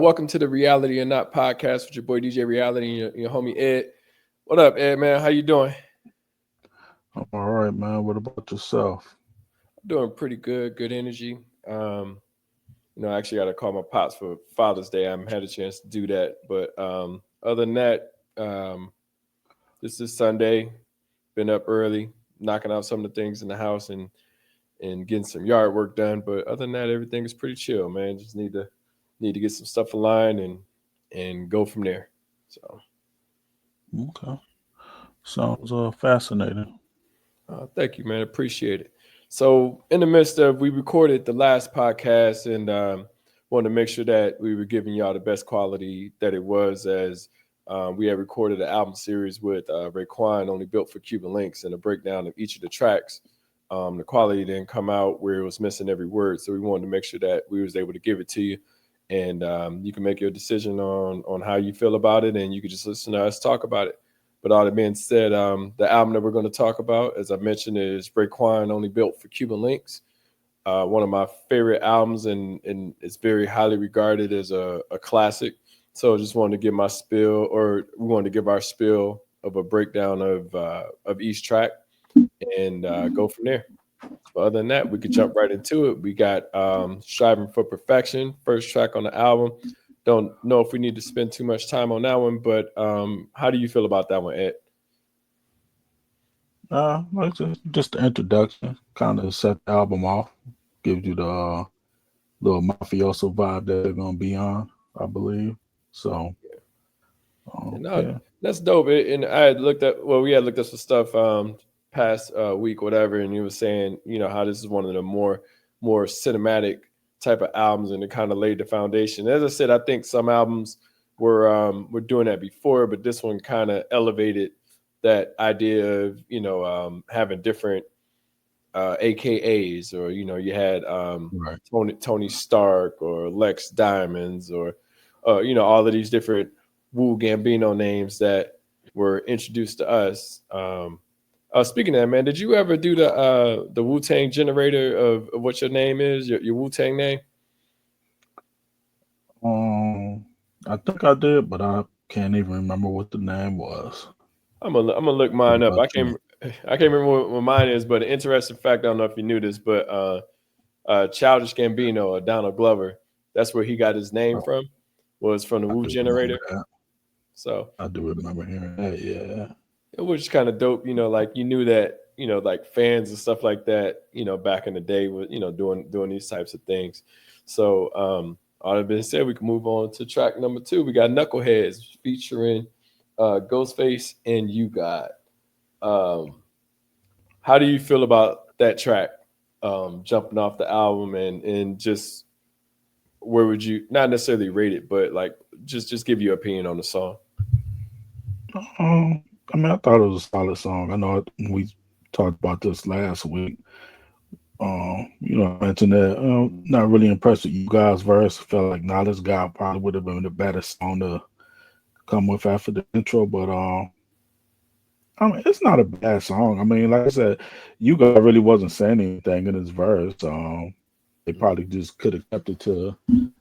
Welcome to the Reality or Not podcast with your boy DJ Reality and your homie Ed. What up, Ed, man? How you doing? I'm all right, man. What about yourself? Doing pretty good, good energy. Um, I actually got to call my pops for Father's Day. I haven't had a chance to do that. But other than that, this is Sunday. Been up early, knocking out some of the things in the house and getting some yard work done. But other than that, everything is pretty chill, man. Just need to get some stuff aligned and go from there. So Okay. Sounds fascinating. thank you, man. Appreciate it. So, in the midst of, we recorded the last podcast and wanted to make sure that we were giving y'all the best quality that it was, as we had recorded an album series with Raekwon, only built for Cuban Linx, and a breakdown of each of the tracks. The quality didn't come out where it was missing every word, so we wanted to make sure that we was able to give it to you, and you can make your decision on how you feel about it, and you can just listen to us talk about it. But all that being said, the album that we're going to talk about, as I mentioned, is Raekwon, only built for Cuban Linx. One of my favorite albums, and it's very highly regarded as a classic. So I just wanted to give my spiel, or we wanted to give our spiel of a breakdown of each track and go from there. But other than that, we could jump right into it. We got Striving for Perfection, first track on the album. Don't know if we need to spend too much time on that one, but how do you feel about that one, Ed? Like just the introduction, kind of set the album off, gives you the little mafioso vibe that they're gonna be on, I believe. So, No, yeah, that's dope. And I had looked at, well, we had looked at some stuff past week, whatever, and you were saying, how this is one of the more cinematic type of albums, and it kind of laid the foundation. As I said, I think some albums were doing that before, but this one kind of elevated that idea of having different AKAs, or you had right. Tony Stark or Lex Diamonds, or all of these different Wu Gambino names that were introduced to us. Speaking of that, man, did you ever do the Wu Tang generator of what your name is, your Wu Tang name? Um, I think I did, but I can't even remember what the name was. I'm gonna look What mine up. about you? I can't remember what mine is, but an interesting fact, I don't know if you knew this, but Childish Gambino or Donald Glover, that's where he got his name Oh, from, was from the I Wu do remember generator. that. So I do remember hearing that. Yeah. it was kind of dope, like you knew that, like fans and stuff like that, back in the day was, doing these types of things. So all that being said, we can move on to track number two. We got Knuckleheads featuring Ghostface and You God. Um, how do you feel about that track? Jumping off the album, and just where would you, not necessarily rate it, but like just give your opinion on the song? I mean, I thought it was a solid song. I know we talked about this last week. I mentioned that not really impressed with you guys' verse. Felt like Knowledge God probably would have been the better song to come with after the intro, but I mean, it's not a bad song. I mean, like I said, you guys really wasn't saying anything in his verse. They probably just could have kept it to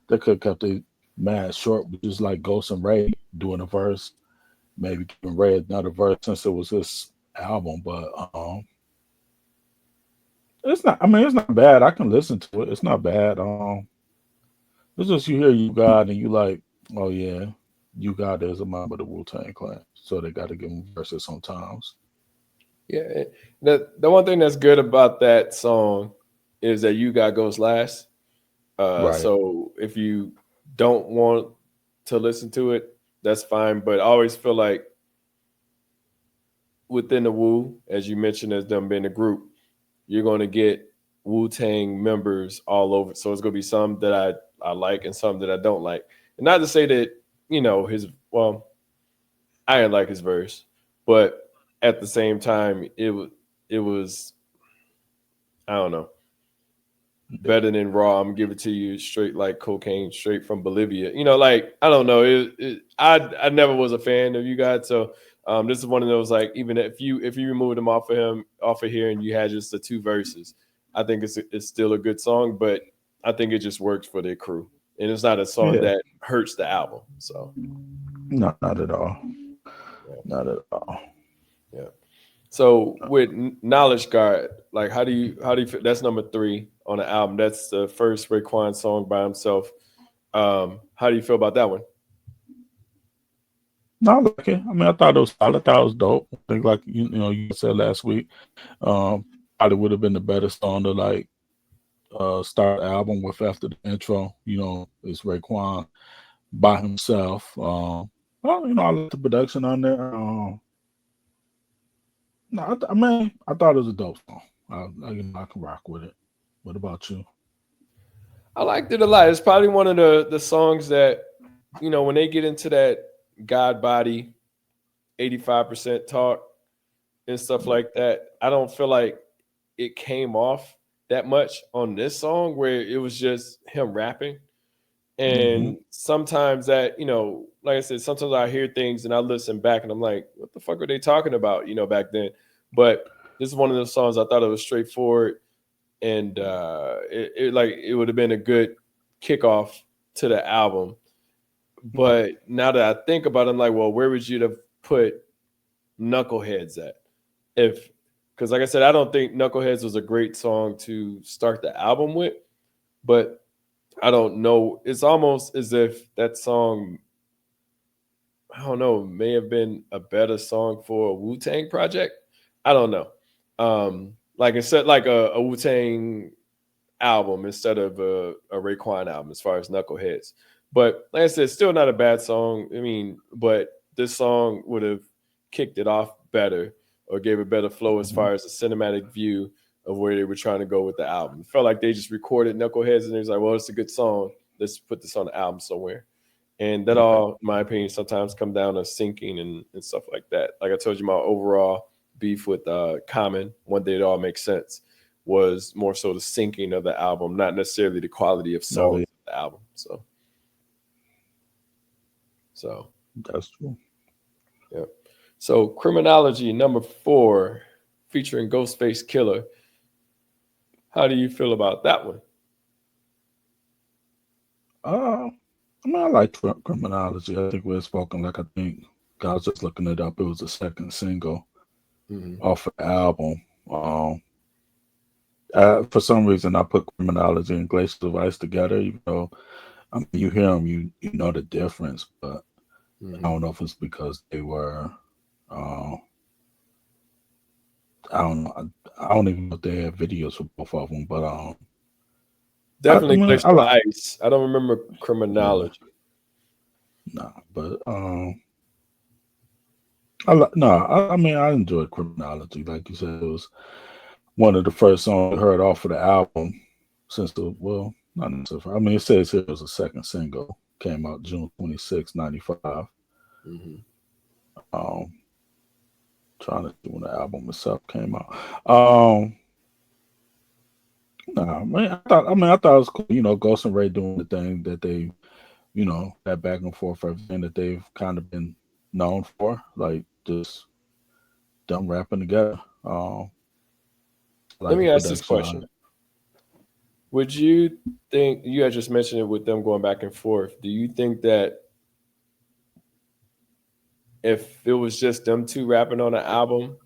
they could have kept it mad short, but just like Ghost and Ray doing a verse, maybe giving Ray another verse since it was his album, but it's not. I mean, it's not bad. I can listen to it. It's not bad. It's just you hear you God and you like, oh yeah, you God is a member of the Wu Tang Clan, so they got to give him verses sometimes. Yeah, the one thing that's good about that song is that You God goes last. Right. So if you don't want to listen to it, that's fine. But I always feel like within the Wu, as you mentioned, as them being a group, you're going to get Wu Tang members all over. So it's going to be some that I like and some that I don't like. And not to say that his, well, I didn't like his verse, but at the same time, it was I don't know, better than raw. I'm gonna give it to you straight like cocaine, straight from Bolivia. Like I don't know. I never was a fan of You guys, so this is one of those, like, even if you remove them off of here and you had just the two verses, I think it's still a good song, but I think it just works for their crew. and it's not a song Yeah, that hurts the album. So no, not at all. yeah, Not at all. yeah. So with Knowledge Guard, like how do you feel? That's number three on the album. That's the first Raekwon song by himself. How do you feel about that one? No, I like it. I mean, I thought it was. I thought it was dope. I think, like you said last week, probably would have been the better song to like start the album with after the intro. It's Raekwon by himself. Well, I like the production on there. No, I mean, I thought it was a dope song. I can rock with it. What about you? I liked it a lot. It's probably one of the songs that, when they get into that God body, 85% talk and stuff Yeah. like that, I don't feel like it came off that much on this song where it was just him rapping. Hmm. And sometimes that, like I said, sometimes I hear things and I listen back and I'm like, what the fuck are they talking about, back then? But this is one of those songs I thought it was straightforward, and it would have been a good kickoff to the album. But now that I think about it, I'm like, well, where would you have put Knuckleheads at? If Because like I said, I don't think Knuckleheads was a great song to start the album with, but I don't know. It's almost as if that song, I don't know, may have been a better song for a Wu Tang project. I don't know. Like instead, like a Wu Tang album instead of a Raekwon album, as far as Knuckleheads. But like I said, still not a bad song. I mean, but this song would have kicked it off better or gave a better flow as Hmm. far as a cinematic view of where they were trying to go with the album. It felt like they just recorded Knuckleheads and they was like, well, it's a good song. Let's put this on the album somewhere. And that Right. all, in my opinion, sometimes come down to syncing and stuff like that. Like I told you, my overall beef with Common, One Day It All Makes Sense, was more so the syncing of the album, not necessarily the quality of Oh, songs yeah, of the album. So that's true. yeah. So Criminology number 4, featuring Ghostface Killer. How do you feel about that one? I mean, I like criminology. I think we're spoken like I think I was just looking it up. It was the second single Hmm. off the album. For some reason, I put criminology and glaciers of ice together. Even though I mean, you hear them, you know the difference. But I Hmm. don't know if it's because they were. Uh, I don't know. I don't even know if they have videos for both of them. But I Definitely mean, Glacier I of like. Ice. I don't remember Yeah, Criminology. nah. But I like. No, I mean, I enjoyed criminology. Like you said, it was one of the first songs I heard off of the album since not necessarily. I mean, it says here it was a second single, came out June 26, 95. Hmm. Um, trying to see when the album itself came out. Um, nah, man, I thought it was cool. Ghost and Ray doing the thing that they, that back and forth everything that they've kind of been known for, like just them rapping together. I Let like the me ask this production on question. it. Would you think, you had just mentioned it with them going back and forth, do you think that if it was just them two rapping on an album,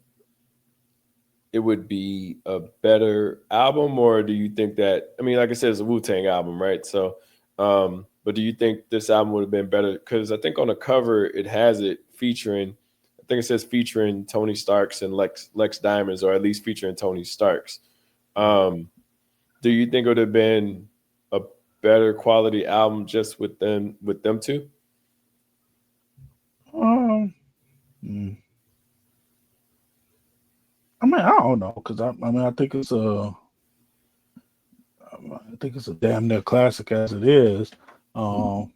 it would be a better album? Or do you think that, I mean, like I said, it's a Wu Tang album, right? So, but do you think this album would have been better? Because I think on the cover it has it featuring, I think it says featuring Tony Starks and Lex Diamonds, or at least featuring Tony Starks. Um, do you think it would have been a better quality album just with them two? Um, mm, I mean, I don't know because I mean, I think it's a damn near classic as it is. Um,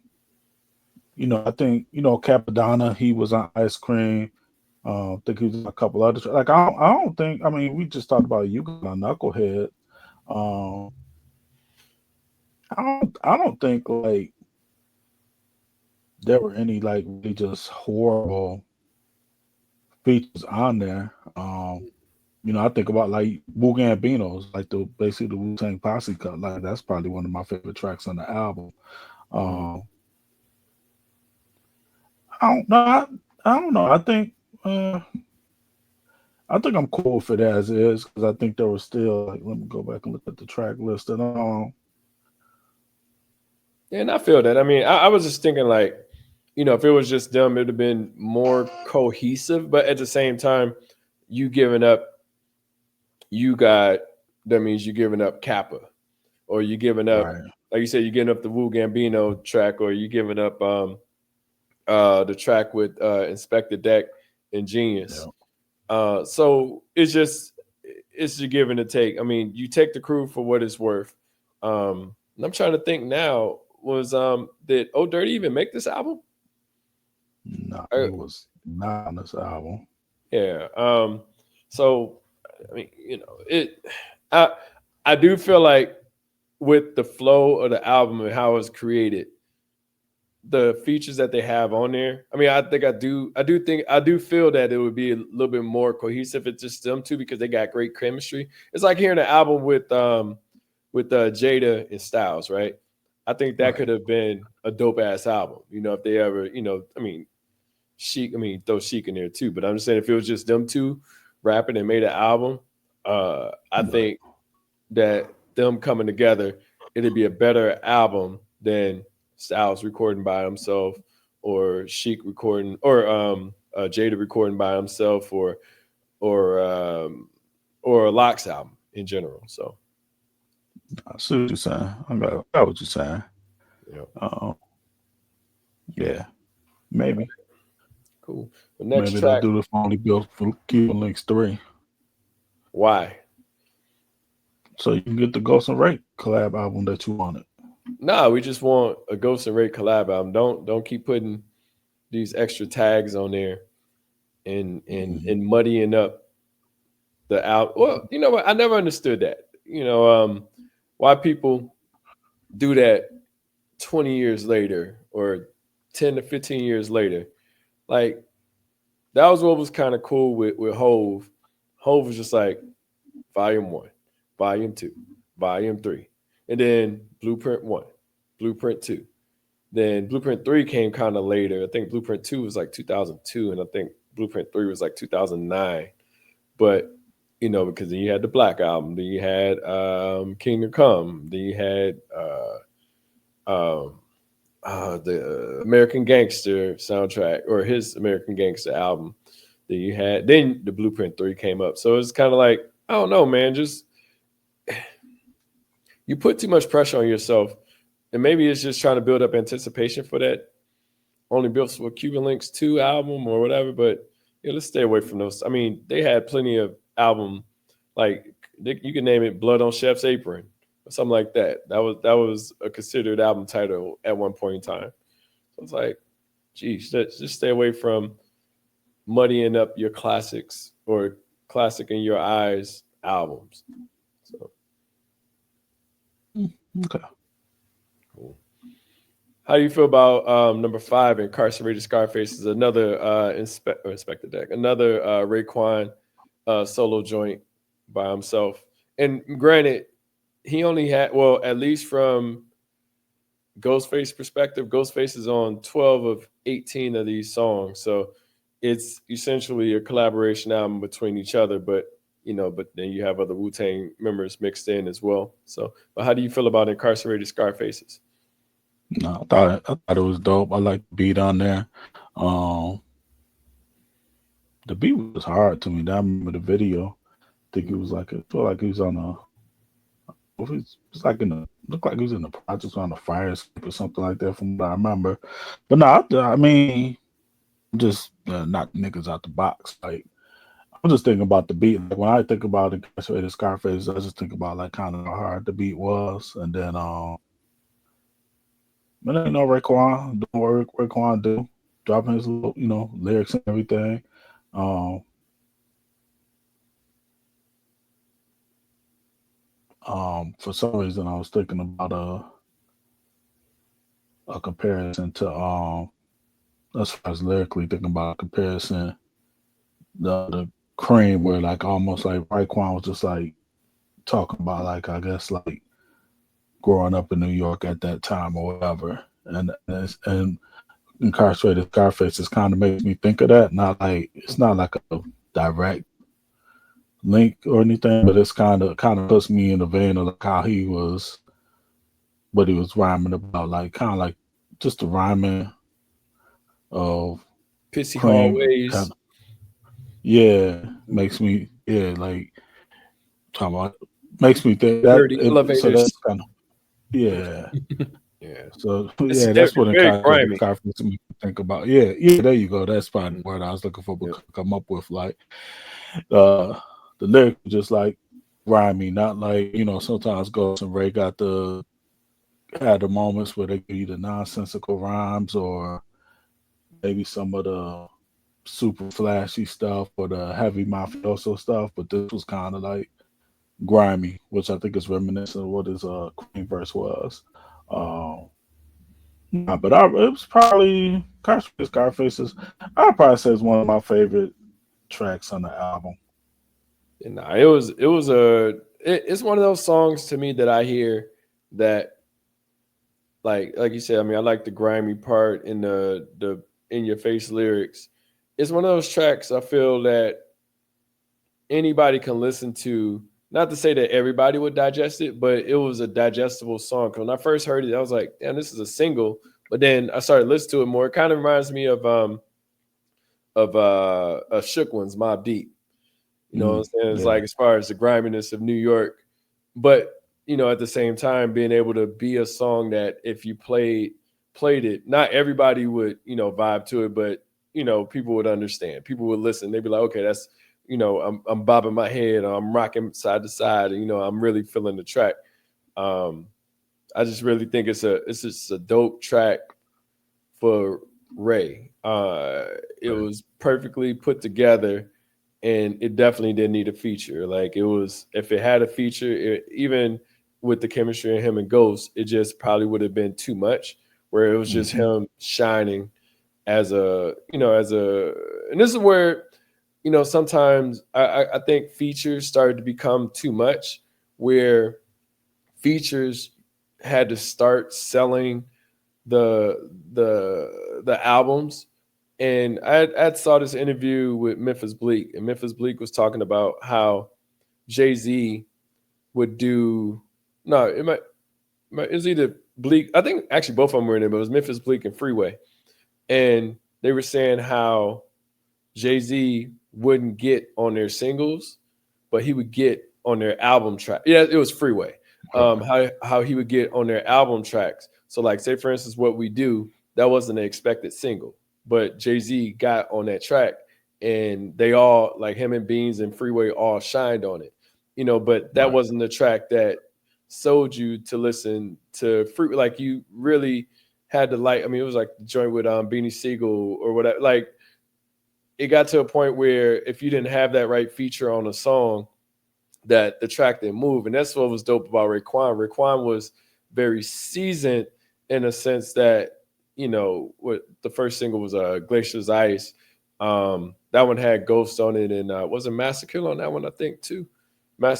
I think Capadonna. He was on Ice Cream. I think he was on a couple other. Like I don't think. I mean, we just talked about you got a knucklehead. Um, I don't think like there were any like really just horrible features on there. I think about like Wu Gambinos, like the basically the Wu Tang Posse cut. Like that's probably one of my favorite tracks on the album. Mhm. Um, I don't know. I don't know. Uh, I think I'm cool for that as is because I think there was still like. Let me go back and look at the track list and Yeah, and I feel that. I mean, I was just thinking like, if it was just them, it would have been more cohesive. But at the same time, you giving up, you got that means you're giving up Kappa, or you're giving up, right. like you said, you're giving up the Wu Gambino track, or you're giving up the track with Inspector Deck and Genius. Yeah. So it's your give and a take. I mean, you take the crew for what it's worth. And I'm trying to think now. Was did Oh Dirty even make this album? No, Uh, it was not on this album. yeah. So I mean, I I do feel like with the flow of the album and how it's created, the features that they have on there. I mean, I do feel that it would be a little bit more cohesive if it's just them two because they got great chemistry. It's like hearing an album with Jada and Styles, right? I think that Right. could have been a dope ass album. If they ever, I mean, Sheik, I mean, throw Sheik in there too. But I'm just saying, if it was just them two rapping and made an album, I Right. think that them coming together, it'd be a better album than Styles recording by himself, or Sheik recording, or Jada recording by himself, or um, or a Locks album in general. So, I see what you're saying. I got what you're saying. you know, Uh, yeah, maybe. cool. The next Maybe they'll track, do the only built for Cuban Links 3. why? So you can get the Ghost and Ray collab album that you wanted. Nah, we just want a Ghost and Ray collab album. Don't keep putting these extra tags on there Mhm. and muddying up the out. Well, you know what? I never understood that. Why people do that 20 years later or 10 to 15 years later. Like that was what was kind of cool with Hove. Hove was just like volume one, volume two, volume three, and then blueprint one, blueprint two. Then blueprint three came kind of later. I think blueprint two was like 2002, and I think blueprint three was like 2009. But because then you had the Black album, then you had Kingdom Come, then you had um, the American Gangster soundtrack or his American Gangster album. Then the Blueprint 3 came up. So it's kind of like, I don't know, man, just you put too much pressure on yourself. And maybe it's just trying to build up anticipation for that only built for Cuban Links 2 album or whatever, but yeah, let's stay away from those. I mean, they had plenty of album like you can name it Blood on Chef's Apron or something like that. That was a considered album title at one point in time. So it's like, geez, let's just stay away from muddying up your classics or classic in your eyes albums. So Mm, okay. cool. How do you feel about number five, Incarcerated Scarface is another Inspector Deck, another Raekwon solo joint by himself. And granted, he only had, well, at least from Ghostface perspective, Ghostface is on 12 of 18 of these songs. So it's essentially a collaboration album between each other, but then you have other Wu Tang members mixed in as well. So, but how do you feel about Incarcerated Scarfaces? No, I thought it was dope. I like the beat on there. Um, the beat was hard to me. I remember the video. I think it was Mhm. like I feel like he was on a. It's like in the looked like he was in the projects on a fire escape or something like that from what I remember. But no, I mean, just knock niggas out the box. Like I'm just thinking about the beat. Like when I think about Incarcerated Scarface, I just think about like kind of how hard the beat was, and then but Raekwon doing what Raekwon do, dropping his little lyrics and everything. Um, for some reason, I was thinking about a comparison to as far as lyrically thinking about a comparison the Cream where like almost like Raekwon was just like talking about like I guess like growing up in New York at that time or whatever. and Incarcerated Scarface is kind of makes me think of that. Not like it's not like a direct link or anything, but it's kind of puts me in the vein of like how he was what he was rhyming about, like kind of like just the rhyming of Pissy Cream. Kind hallways, of, yeah, makes me like talking about makes me think that dirty so that's elevators. kind of yeah. Yeah, So it's yeah, that's what very Incarcerated grimy. Scarface makes me think about. Yeah, there you go. That's probably Mhm. the word I was looking for, but Yeah. couldn't come up with like uh the lyrics were just like grimy, not like sometimes Ghost and Ray got the had the moments where they give you the nonsensical rhymes or maybe some of the super flashy stuff or the heavy mafioso stuff, but this was kind of like grimy, which I think is reminiscent of what his Queen verse was. Um, nah, but it was probably Scarface's. I'd probably say it's one of my favorite tracks on the album. And nah, it's one of those songs to me that I hear that like you said. I mean, I like the grimy part in the in your face lyrics. It's one of those tracks I feel that anybody can listen to. Not to say that everybody would digest it, but it was a digestible song. 'Cause when I first heard it, I was like, "Damn, this is a single." But then I started listening to it more. It kind of reminds me of Shook One's Mob Deep. You know what I'm saying? It's Yeah, like as far as the griminess of New York, but at the same time, being able to be a song that if you played it, not everybody would vibe to it, but people would understand. People would listen. They'd be like, okay, that's I'm bobbing my head, or I'm rocking side to side, and I'm really feeling the track. Um, I just really think it's just a dope track for Ray. It right. was perfectly put together, and it definitely didn't need a feature. Like it was, if it had a feature, even with the chemistry of him and Ghost, it just probably would have been too much. Where it was just hmm him shining as a, and this is where sometimes I think features started to become too much, where features had to start selling the albums. And I saw this interview with Memphis Bleak, and Memphis Bleak was talking about how Jay-Z would do, no, it was either Bleak, I think actually both of them were in it, but it was Memphis Bleak and Freeway. And they were saying how Jay-Z wouldn't get on their singles, but he would get on their album track. Yeah, it was Freeway. Okay. How he would get on their album tracks. So like say for instance, What We Do, that wasn't an expected single, but Jay-Z got on that track, and they all, like him and Beans and Freeway, all shined on it. But that Right. wasn't the track that sold you to listen to Free. Like you really had to like. I mean, it was like the joint with Beanie Siegel or whatever. Like it got to a point where if you didn't have that right feature on a song, that the track didn't move. And that's what was dope about Raekwon. Raekwon was very seasoned in a sense that, what the first single was Glacier's Ice. That one had Ghost on it, and wasn't Master Killer on that one, I think, too. I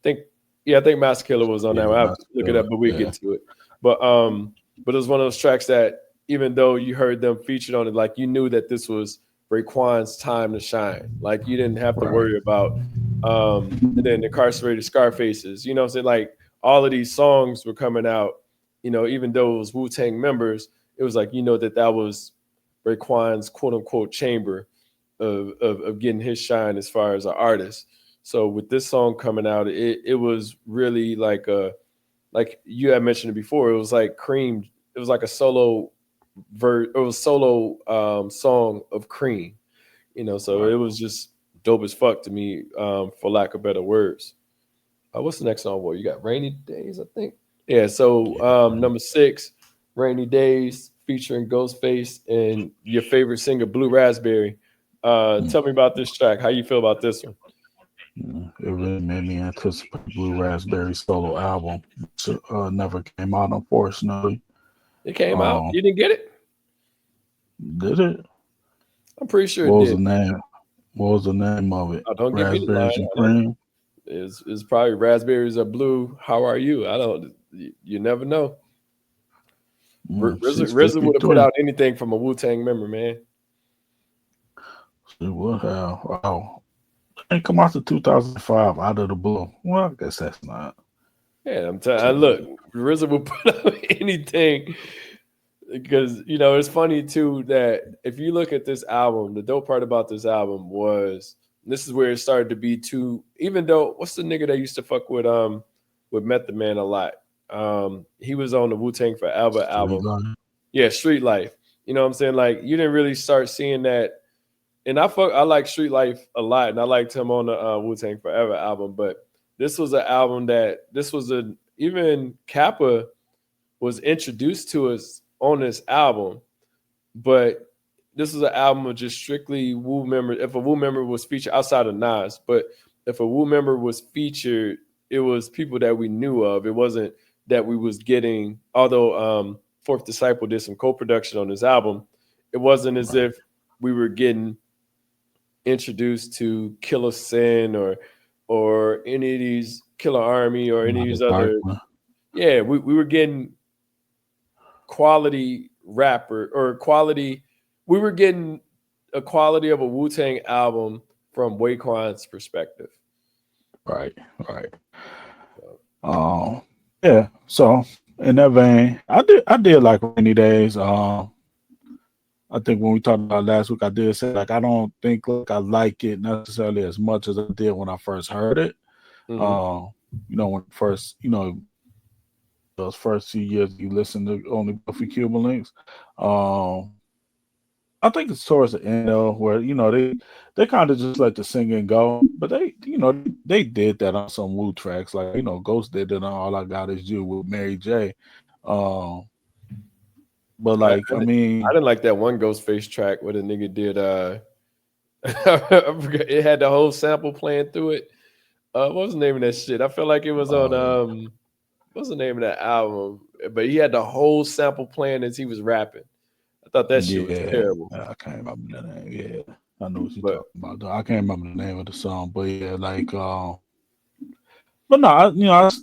think, yeah, I think Master Killer was on Yeah, that one. I have to Master look it Killer. up, but we'll Yeah. get to it. But it was one of those tracks that even though you heard them featured on it, like you knew that this was Raekwon's time to shine. Like you didn't have to Right. worry about and then Incarcerated Scarfaces. You know what I'm saying? Like all of these songs were coming out, even though it was Wu Tang members, it was like, that was Raekwon's quote unquote chamber of getting his shine as far as an artist. So with this song coming out, it was really like you had mentioned it before, it was like Cream, it was like a solo it was solo song of Cream, so Right. it was just dope as fuck to me, for lack of better words. What's the next song? Well, you got Rainy Days, I think. Yeah. So Yeah. number 6, Rainy Days, featuring Ghostface and your favorite singer, Blue Raspberry. Mm. Tell me about this track. How you feel about this one? Yeah, it really made me anticipate Blue Raspberry solo album, which never came out, unfortunately. It came out. Um, You didn't get it? did it? I'm pretty sure What it was the did. name? What was the name of it? Oh, don't give me the Raspberries line. and I don't. cream. Is probably Raspberries are blue. How are you? I don't. You never know. RZA would have put out anything from a Wu-Tang member, man. It would have. Wow. It come out to 2005 out of the blue. Well, I guess that's not. Yeah, I'm telling. Look, RZA would put out anything because it's funny too that if you look at this album, the dope part about this album was this is where it started to be too. Even though what's the nigga that used to fuck with Method Man a lot? He was on the Wu-Tang Forever album. Yeah, Street Life. You know what I'm saying? Like you didn't really start seeing that. And I like Street Life a lot, and I liked him on the Wu-Tang Forever album. But this was an album even Kappa was introduced to us on this album, but this was an album of just strictly Wu members. If a Wu member was featured outside of Nas, but if a Wu member was featured, it was people that we knew of. It wasn't that we was getting. Although Fourth Disciple did some co-production on this album, it wasn't as if we were getting introduced to Killer Sin or any of these Killer Army or any of these other. Yeah, we were getting quality rapper or quality. We were getting a quality of a Wu-Tang album from Raekwon's perspective. Right. Yeah. So in that vein, I did like Rainy Days. I think when we talked about last week, I did say like I don't think I like it necessarily as much as I did when I first heard it. When first those first few years you listen to only for Cuban Linx. I think it's towards the end though, where they kind of just let the singing go, but they did that on some Wu tracks, like Ghost did it on All I Got Is You with Mary J. But like I didn't like that one Ghostface track where the nigga did. I forget, it had the whole sample playing through it. What was the name of that shit? I feel like it was on what's the name of that album? But he had the whole sample playing as he was rapping. I thought that shit was terrible. I can't remember the name. Yeah, I know what you're talking about. Though. I can't remember the name of the song, but yeah, like, but no,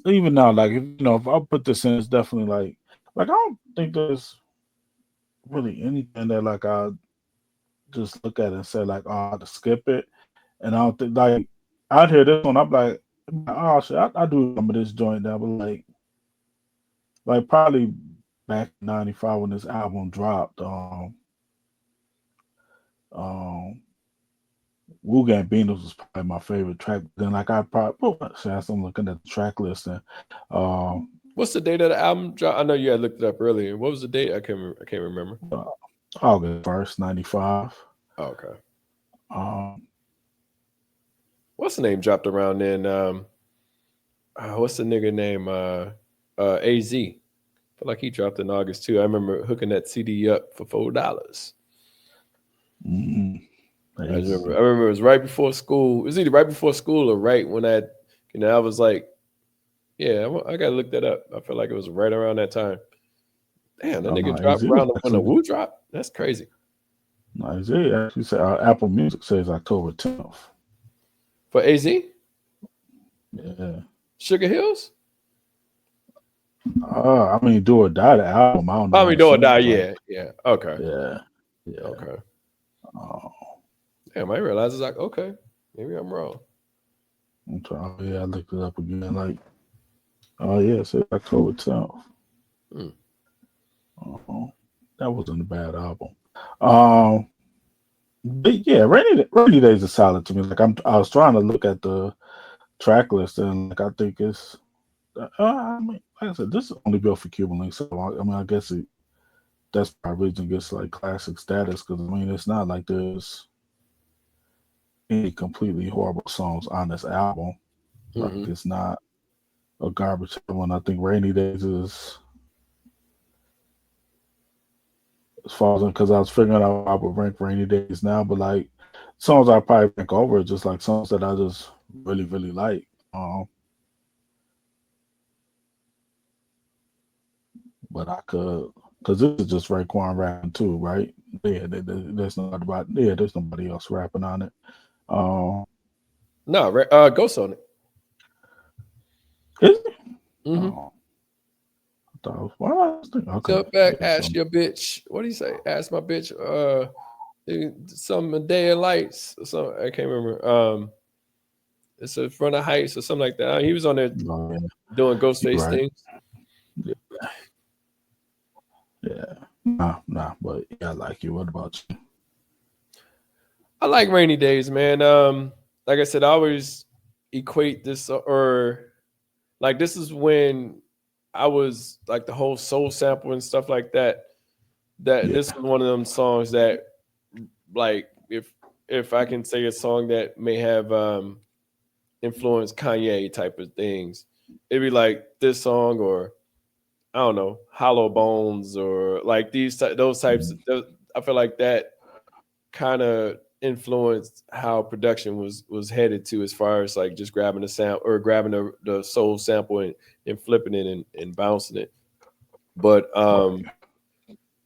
even now, like, if I put this in, it's definitely like I don't think there's really anything that like I just look at it and say like, oh, I have to skip it, and I don't think like I'd hear this one, I'm like, oh shit, I do remember this joint now, but like probably back in '95 when this album dropped, Wu Gang Beatles was probably my favorite track. Then like I probably since I'm looking at the track list and what's the date of the album drop? I know you had looked it up earlier. What was the date? I can't remember. August 1st, 95. Oh, okay. What's the name dropped around then? What's the nigga name? AZ. I feel like he dropped in August too. I remember hooking that CD up for $4. I remember it was right before school. It was either right before school or right when I was like, yeah, I gotta look that up. I feel like it was right around that time. Damn, that nigga dropped around when the Wu dropped. That's crazy. No, AZ actually said Apple Music says October 10th. For AZ? Yeah. Sugar Hills? I mean, Do or Die, the album. I don't know. I mean, Do or Die, yeah. Okay. Yeah. Okay. Damn, I realize it's like, okay, maybe I'm wrong. I'm trying. Yeah, I looked it up again. Like, oh yeah, it says October 10th. That wasn't a bad album. But yeah, Rainy Days is solid to me. Like I was trying to look at the track list and like I think it's. I mean, like I said, this is only built for Cuban Linx. So I mean, I guess that's probably gets like classic status because I mean, it's not like there's any completely horrible songs on this album. Like it's not a garbage album. I think Rainy Days is. As far as because I was figuring out I would rank Rainy Days now, but like songs I probably rank over just like songs that I just really, really like. But I could because this is just Raekwon rapping too, right? Yeah, there's nobody else rapping on it. Ghost on it. Is it? thought, why? Okay, Jump back, yeah. So ask your bitch. What do you say? Ask my bitch. Some day of lights. Or something. I can't remember. It's in front of heights or something like that. He was on there no, yeah, doing you're Ghostface right. things. Yeah, yeah. Nah. But yeah, I like you. What about you? I like rainy days, man. Like I said, I always equate this or like this is when I was like the whole soul sample and stuff like that. That Yeah, this was one of them songs that like if I can say a song that may have influenced Kanye type of things, it'd be like this song or I don't know, Hollow Bones or like those types. mm, I feel like that kind of influenced how production was headed to as far as like just grabbing the sound or grabbing the soul sample and flipping it and bouncing it. But right.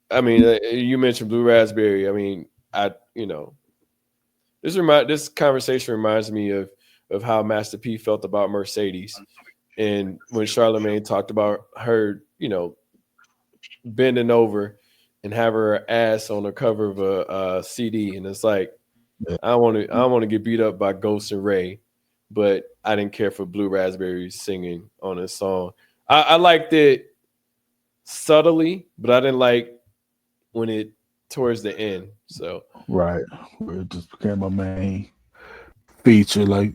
I mean, you mentioned Blue Raspberry. I mean, this conversation reminds me of how Master P felt about Mercedes, and when Charlemagne talked about her, bending over and have her ass on the cover of a CD, and it's like Yeah, I don't want to get beat up by Ghost and Ray, but I didn't care for Blue Raspberry singing on this song. I liked it subtly, but I didn't like when it towards the end. So right. Where it just became a main feature, like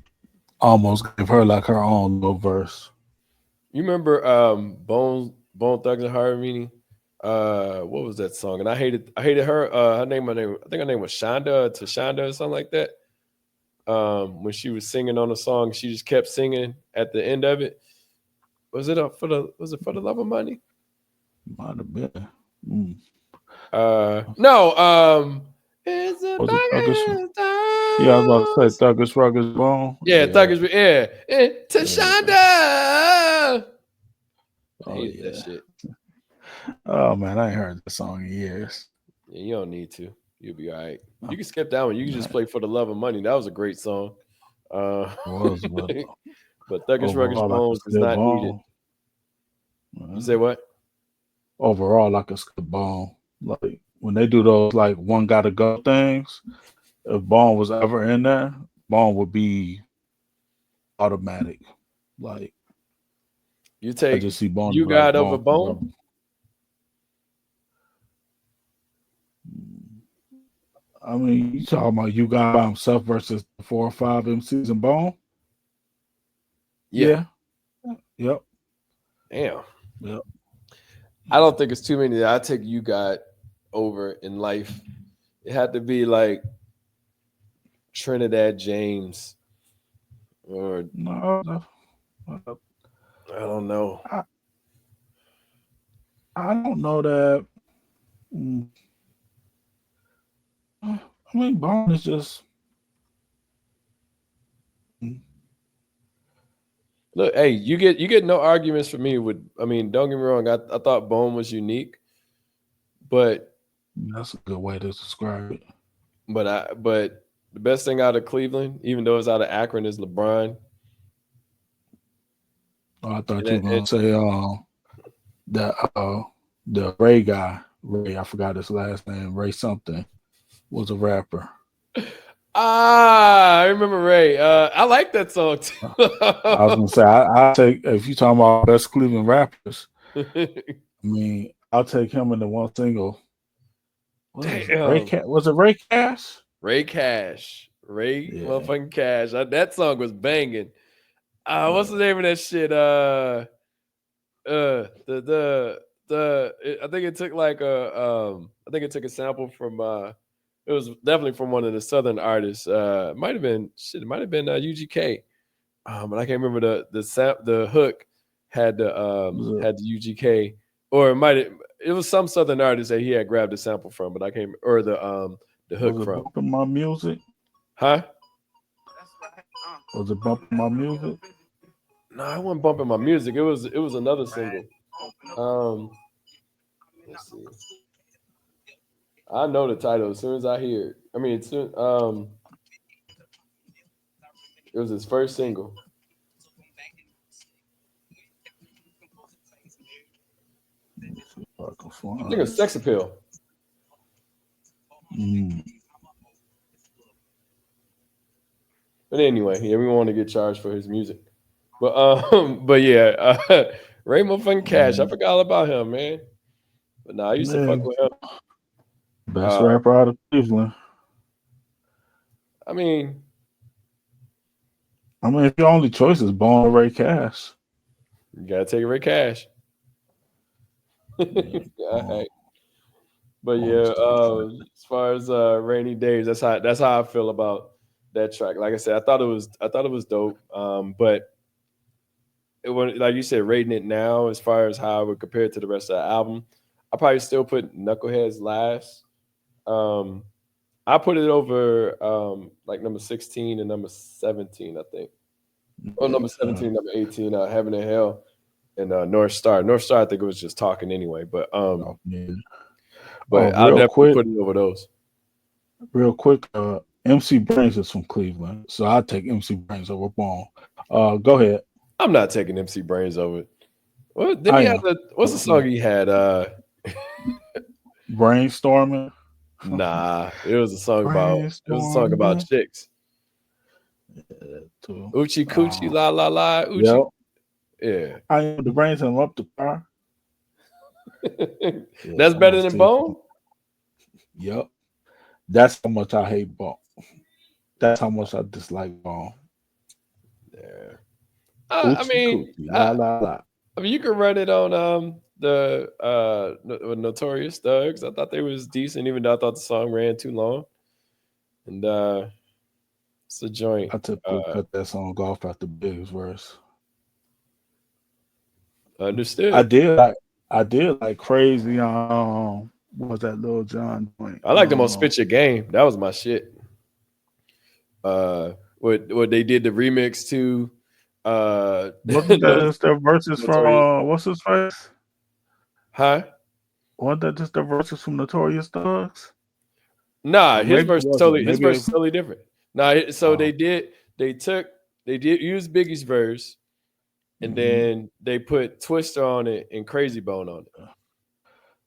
almost gave her like her own little verse. you remember Bone Thugs and Harmony? What was that song? And I hated her. Her name, I think her name was Shonda to Shonda or something like that. When she was singing on the song, she just kept singing at the end of it. Was it for the love of money? Might have been. Mm. No. It's a Was it Thuggish? fucking Yeah, I was about to say stars. Thuggish Ruggish Bone. Yeah, Yeah, Thuggish. Yeah, yeah. Tashonda. I Oh hated that yeah. shit. Oh man, I ain't heard that song in years. Yeah, you don't need to. You'll be all right. Uh, You can skip that one. You can just play for the love of money. That was a great song. Uh, It was, but but Thuggish Ruggish overall, I could Bones is skip not needed. Bone. You say Uh, what? Overall, I could skip Bone. Like when they do those like one gotta go things, if Bone was ever in there, Bone would be automatic. Like You I take just see Bone to You be like Got Over Bone, Bone? bro. I mean, you talking about you got by himself versus the 4 or 5 MCs and Bone? Yeah. Yeah. Yep. Damn. Yep. I don't think it's too many that I take You Got Over in life. It had to be like Trinidad James or No, I don't know. I, I don't know that. mm, I mean, Bone is just. mm, Look, hey, you get no arguments from me with I mean, don't get me wrong, I thought Bone was unique, but That's a good way to describe it. but the best thing out of Cleveland, even though it's out of Akron, is LeBron. Oh, I thought And you were it, gonna say the Ray guy. Ray, I forgot his last name. Ray something was a rapper. I remember Ray. I like that song I was too. gonna say I take if you talking about best Cleveland rappers. I mean, I'll take him in the one single. What is it? Ray Damn. Cat? Was it Ray Cash? Ray Cash. Ray Yeah, motherfucking Cash. That song was banging. What's yeah. the name of that shit? I think it took like I think it took a sample from it was definitely from one of the southern artists. It might have been shit, it might have been UGK. But I can't remember the hook Was had the UGK or it was some southern artist that he had grabbed the sample from, but I can't or the hook it from. bumping my music? Huh? Was it bumping my music? No, I wasn't bumping my music. It was another single. Um let's see. I know the title as soon as I hear it. I mean, it was his first single. I think it's sex appeal. Mm. But anyway, yeah, we want to get charged for his music. But but yeah, Raymond Fun Cash. I Mm. forgot all about him, man. But nah, I used to fuck Man, with him. best Uh, rapper out of Cleveland. I mean, I mean, if your only choice is Bone or Ray Cash, you gotta take Ray Cash. yeah, All right. But Bone yeah, still fight. as far as rainy days, that's how I feel about that track. Like I said, I thought it was dope. But it was like you said, rating it now as far as how I would compare it to the rest of the album, I probably still put Knuckleheads last. Um, I put it over like number 16 and number 17, I think. Oh, Yeah. number 17, number 18, Heaven and Hell, and North Star. North Star, I think it was just talking anyway, Oh, yeah. but I'll Real definitely quick, put it over those. real quick. MC Brains is from Cleveland, so I take MC Brains over Bone. Go ahead. I'm not taking MC Brains over it. What then I he had am. what's the song he had? Brainstorming. Nah, it was a song about Brainstorming. chicks. Yeah, too. Oochie coochie la la la Oochie. Yep. Yeah. I am the brains and up the car. Yeah, That's I'm better gonna than see. Bone? Yep. That's how much I hate Bone. That's how much I dislike Bone. Yeah. I Oochie mean, coochie, la la la. I mean, you can run it on the Notorious Thugs. I thought they was decent, even though I thought the song ran too long. And it's a joint. I typically cut that song off after Big's verse. I Understood. did like I did like crazy. What was that Lil John joint? I like them on Spit Your Game. That was my shit. What they did the remix to Wasn't that just their verses from Notorious. what's his face? Huh? Wasn't that just their verses from Notorious Thugs? Nah, Or maybe it wasn't. his Maybe verse it, is totally different. Nah, so oh, they took they did use Biggie's verse and mhm. then they put Twister on it and Crazy Bone on it.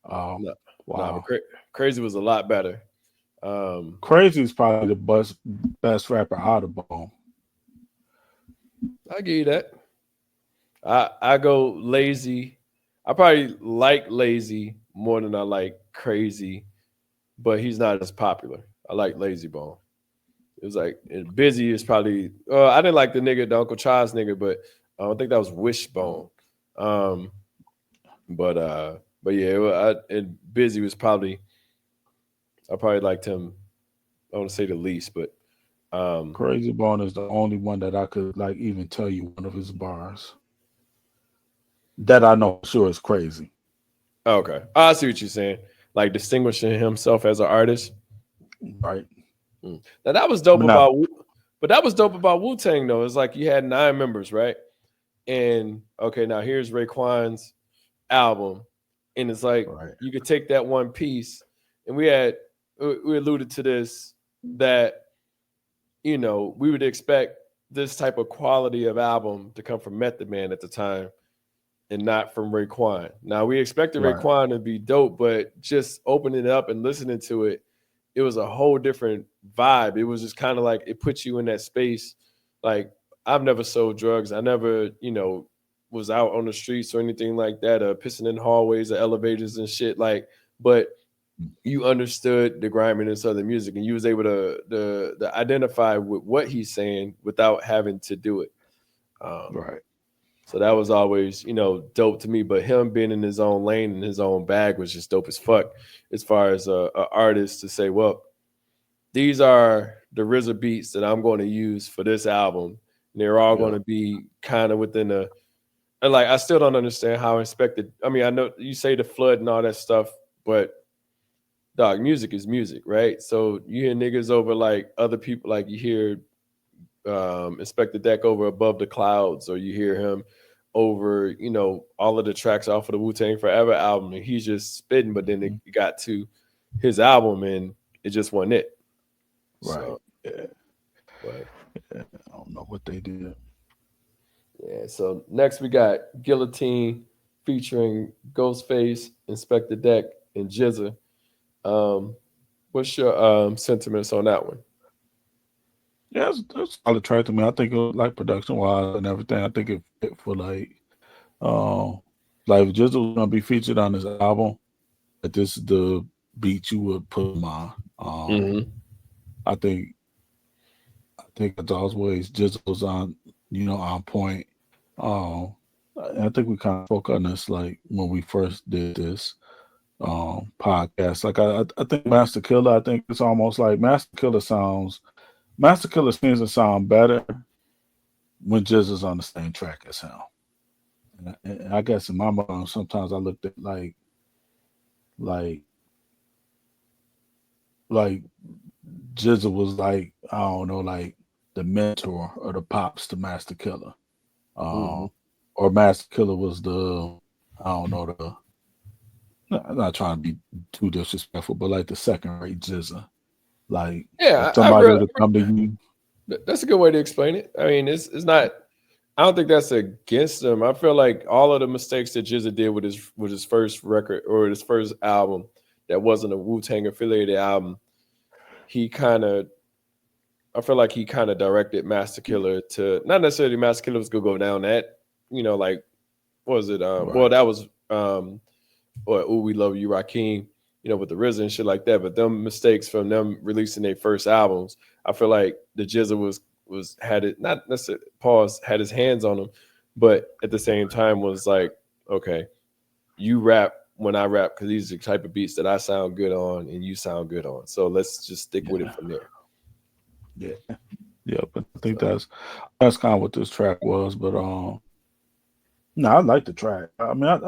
Oh, No, nah, but wow. Crazy was a lot better. Um, Crazy is probably the best rapper out of Bone. I give you that. I go lazy. I probably like lazy more than I like crazy, but he's not as popular. I like Lazy Bone. It was like busy is probably. I didn't like the Uncle Chaz nigga, but I don't think that was Wishbone. Um, but yeah, and busy was probably. I probably liked him. I want to say the least, but um, Crazy Bone is the only one that I could like even tell you one of his bars that I know for sure is crazy. okay, I see what you're saying. Like distinguishing himself as an artist. Right. Now that was dope But not but that was dope about Wu Tang though. It's like you had 9 members, right? And okay, now here's Raekwon's album, and it's like right. you could take that one piece, and we alluded to this that we would expect this type of quality of album to come from Method Man at the time, and not from Raekwon. Now we expected Right. Raekwon to be dope, but just opening it up and listening to it, it was a whole different vibe. It was just kind of like it puts you in that space. Like I've never sold drugs. I never, was out on the streets or anything like that, pissing in hallways or elevators and shit. Like, but you understood the griminess of the music and you was able to identify with what he's saying without having to do it. Um, Right. so that was always, dope to me. But him being in his own lane and his own bag was just dope as fuck. As far as a artist to say, well, these are the RZA beats that I'm going to use for this album. And they're all going Yeah. to be kind of within a and like I still don't understand how inspected. I mean, I know you say the flood and all that stuff, but dog, music is music, right? So you hear niggas over like other people, like you hear Inspector Deck over Above the Clouds, or you hear him over, all of the tracks off of the Wu Tang Forever album, and he's just spitting. But then it Mhm. got to his album, and it just wasn't it. Right. So, Yeah. but Yeah. I don't know what they did. yeah. So next we got Guillotine featuring Ghostface, Inspector Deck, and Jizza. Um, what's your sentiments on that one? Yeah, it's solid track to me. I think it was, like production wise and everything. I think it fit for um like if Jizzle was gonna be featured on this album, that this is the beat you would put him on. Hmm. I think I think as always Jizzle's on on point. Um I think we kind of spoke on this like when we first did this podcast. Like I think Master Killer, I think it's almost like Master Killer seems to sound better when Jizz is on the same track as him. And I guess in my mind, sometimes I looked at like like Jizz was like I don't know, like the mentor or the pops to Master Killer, Hmm. um, or Master Killer was the I don't know the. I'm not trying to be too disrespectful, but like the second rate Jizza, like if Yeah, somebody would have come to you, that's a good way to explain it. I mean, it's not. I don't think that's against him. I feel like all of the mistakes that Jizza did with his first record or his first album that wasn't a Wu Tang affiliated album, he kind of I feel like he kind of directed Master Killer to not necessarily Master Killer was gonna go down that, like what was it? Well, right? that was or Ooh We Love You Rakim, with the RZA and shit like that. But them mistakes from them releasing their first albums, I feel like the Jizza was had it not necessarily pause had his hands on them, but at the same time was like, okay, you rap when I rap because these are the type of beats that I sound good on and you sound good on. So let's just stick with it Yeah, from there. yeah, yeah. But I think So that's kind of what this track was. But no, I like the track. I mean,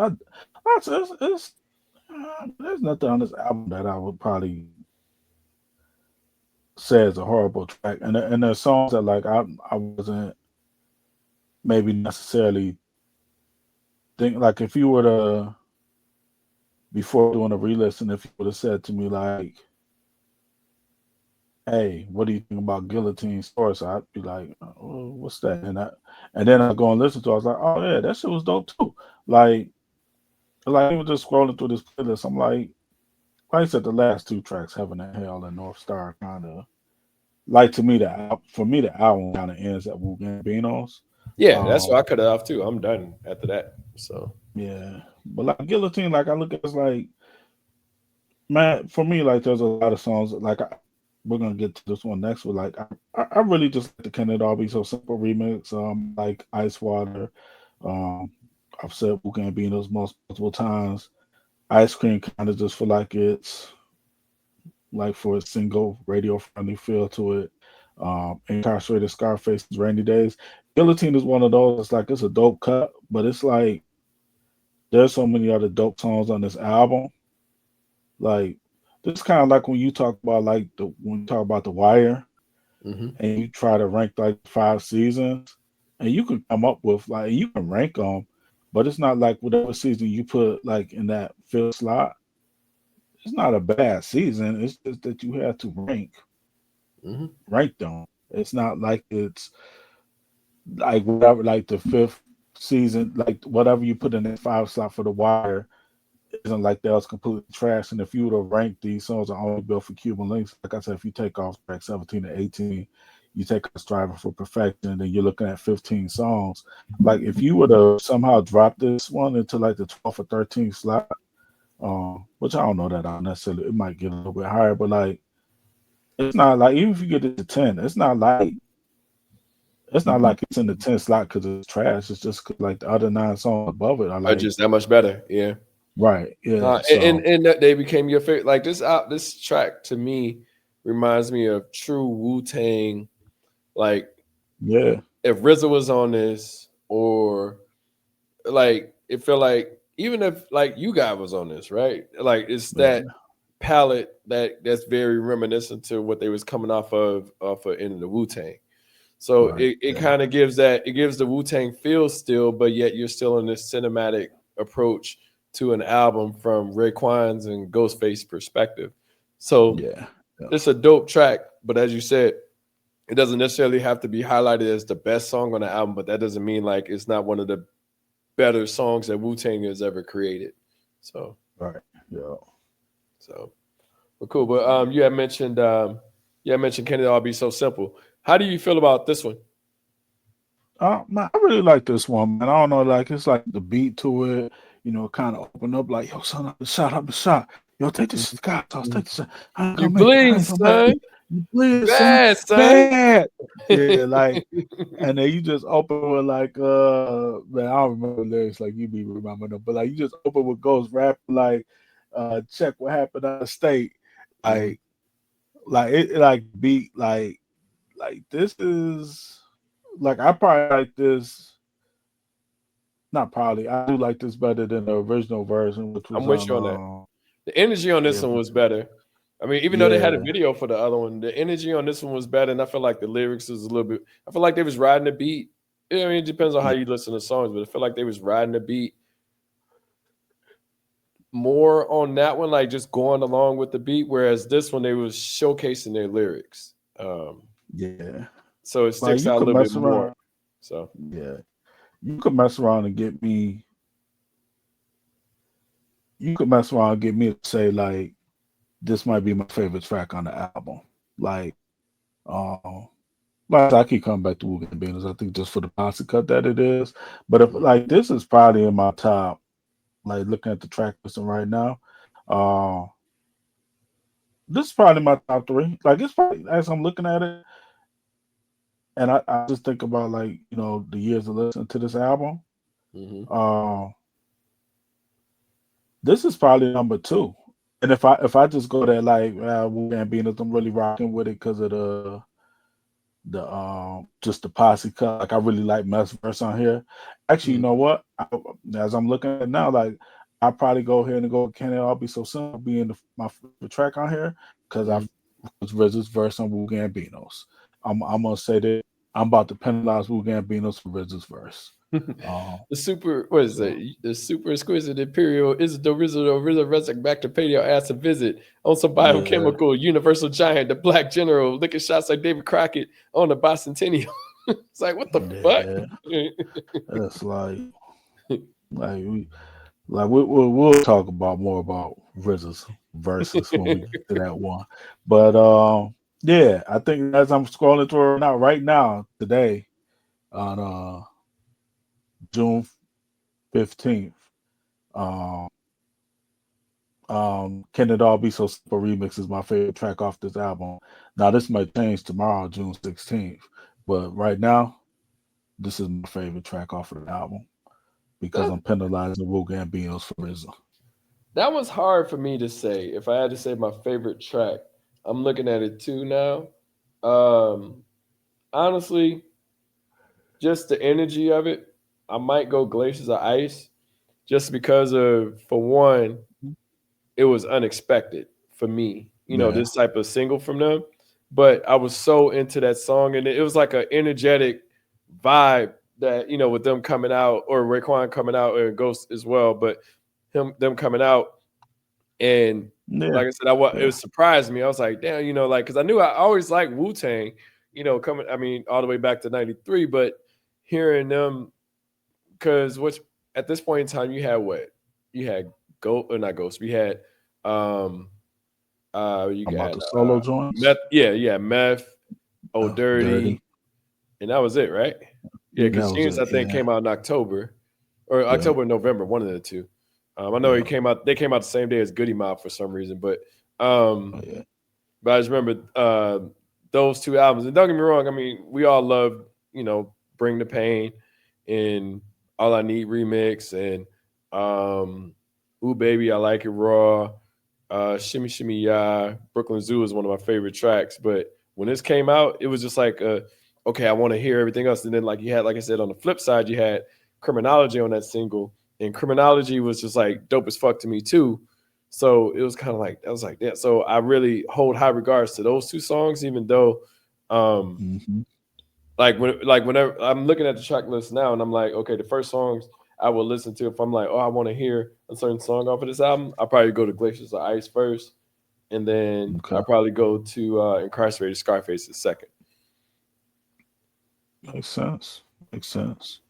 there's nothing on this album that I would probably say is a horrible track. And there's songs that like I wasn't maybe necessarily think like if you were to before doing a re-listen, if you would have said to me like, "Hey, what do you think about Guillotine Source?" I'd be like, oh, "What's that?" And then I go and listen to it. I was like, "Oh yeah, that shit was dope too." Like even just scrolling through this playlist, I'm like I said, the last two tracks, Heaven and Hell and North Star, kind of like to me for me the album kind of ends at Wu Gambinos. yeah, that's why Um, I cut it off too. I'm done after that. So yeah, but like Guillotine, like I look at it as like man, for me, like there's a lot of songs like we're gonna get to this one next. But like I really just like the Can It All Be So Simple remix. Like Ice Water. Um, I've said Wu Gambinos multiple times. Ice Cream kind of just feel like it's like for a single radio friendly feel to it. Incarcerated Scarface's Rainy Days. Guillotine is one of those. It's like it's a dope cut, but it's like there's so many other dope songs on this album. Like this kind of like when you talk about like the when you talk about The Wire hmm and you try to rank like 5 seasons, and you can come up with like you can rank them, but it's not like whatever season you put like in that fifth slot. It's not a bad season. It's just that you have to hmm rank them. It's not like it's like whatever like the fifth season, like whatever you put in that five slot for The Wire isn't like that was completely trash. And if you were to rank these songs are only built for Cuban Links, like I said, if you take off track 17 to 18, you take a Striving for Perfection, then you're looking at 15 songs. Like if you were to somehow drop this one into like the 12th or 13th slot, which I don't know that I'll necessarily, it might get a little bit higher, but like it's not like even if you get it to 10, it's not like it's in the 10th slot because it's trash. It's just 'cause, like the other 9 songs above it are Are like just that much better. Yeah. right, yeah. So And that they became your favorite. Like this track to me reminds me of true Wu Tang. Like yeah, if RZA was on this, or like it felt like even if like you guy was on this, right? Like it's that yeah, palette that's very reminiscent to what they was coming off of in the Wu Tang. So right, it yeah, kind of gives the Wu Tang feel still, but yet you're still in this cinematic approach to an album from Raekwon's and Ghostface perspective. So yeah, yeah. it's a dope track, but as you said, it doesn't necessarily have to be highlighted as the best song on the album. But that doesn't mean like it's not one of the better songs that Wu Tang has ever created. So, Right. Yeah. so, but cool. But you had mentioned "Can It All Be So Simple?" How do you feel about this one? Man, I really like this one, man. I don't know, like it's like the beat to it, kind of open up like, yo, son, up the shot. Yo, take this Scott sauce, take Mhm. this shot. I ain't You gonna make it. I bleeding, ain't gonna make son. it. You bleed, son. Bad, son. Bad. Yeah, like, and then you just open with like, man, I don't remember the lyrics like you be remembering them, but like you just open with Ghost rapping like, check what happened out of state, Mhm. like, like beat, like this is, like I probably like this. Not probably. I do like this better than the original version, which I'm was with on you on that. The energy on this yeah, one was better. I mean, even though they had a yeah, video for the other one, the energy on this one was better, and I feel like the lyrics was a little bit. I feel like they was riding the beat. Yeah, I mean, it depends on how yeah, you listen to songs, but I feel like they was riding the beat more on that one, like just going along with the beat. Whereas this one, they was showcasing their lyrics, yeah. so it Like sticks out a little bit more. So yeah, you could mess around and get me. You could mess around and get me to say like this might be my favorite track on the album. Like, um, like I keep coming back to Wu Beans. I think just for the posse cut that it is. But if mhm. like this is probably in my top. Like looking at the track listing right now, uh, this is probably my top three. Like it's probably as I'm looking at it, and I just think about like the years of listening to this album. Mhm. Uh, this is probably number two. And if I just go there like Wu Gambinos, I'm really rocking with it because of the just the posse cut. Like I really like Mess verse on here. Actually, you Mhm. know what? As I'm looking at it now, like I probably go ahead and go. Can it all be so simple? Being my favorite track on here because I Mhm. was RZA's verse on Wu Gambinos. I'm gonna say that I'm about to penalize Wu Gambinos for RZA's verse. Um, The super, what is so that? The super exquisite imperial is the resurrect back to pay your ass a visit on some yeah, biochemical universal giant, the black general, licking shots like David Crockett on the bicentennial. It's like, what the fuck? yeah, that's like we'll talk about more about RZA's verses when we get to that one. But yeah, I think as I'm scrolling through it now, right now, today on June 15th, um, Can It All Be So Simple Remix is my favorite track off this album. Now this might change tomorrow, June 16th, but right now, this is my favorite track off of the album because that, I'm penalizing Wu Gambinos for RZA. that was hard for me to say. If I had to say my favorite track, I'm looking at it too now. Um, Honestly, just the energy of it, I might go Glaciers of Ice just because of, for one, it was unexpected for me, Yeah, this type of single from them. But I was so into that song, and it was like an energetic vibe that with them coming out, or Raekwon coming out, or Ghost as well. But them coming out, and yeah, like I said, it yeah. was surprised me. I was like, damn, like because I knew I always liked Wu Tang, coming. I mean, all the way back to '93, but hearing them, because which at this point in time you had what you had Ghost or not Ghost, we had um you I'm about got the solo Meth, joints. yeah, Meth, Oh Dirty. Dirty, and that was it, right? Yeah, That because was Genius it. I think Yeah. came out in October or Yeah. October, November, one of the two. I know he Yeah. came out. They came out the same day as Goody Mob for some reason, Oh, yeah. but I just remember those two albums. And don't get me wrong, I mean, we all love, Bring the Pain and All I Need remix and Ooh Baby, I Like It Raw, Shimmy Shimmy Ya, Brooklyn Zoo is one of my favorite tracks. But when this came out, it was just like, okay, I want to hear everything else. And then like you had, like I said, on the flip side, you had Criminology on that single. And Criminology was just like dope as fuck to me too. So it was kind of like I was like that. So I really hold high regards to those two songs, even though, um, Hmm. whenever I'm looking at the track list now, and I'm like, okay, the first songs I will listen to if I'm like, oh, I want to hear a certain song off of this album, I'll probably go to Glaciers of Ice first, and then Okay. I'll probably go to Incarcerated Scarface second. Makes sense. Makes sense.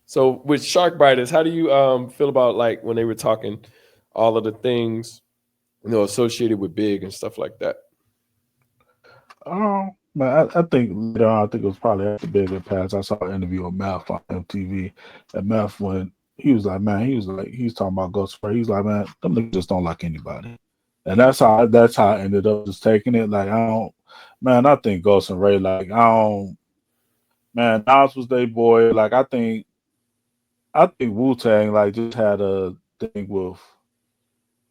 So with shark biters, how do you feel about like when they were talking all of the things associated with big and stuff like that? Man, I think later on, I think it was probably after Bigger Pass. I saw an interview with Math on MTV. And Math, when he was like, man, he's talking about Ghost Ray. He's like, man, them niggas just don't like anybody. And that's how I ended up just taking it. Like, I don't, man, I think Ghost and Ray, like, I don't, man, Nas was their boy. Like, I think Wu Tang, like, just had a thing with,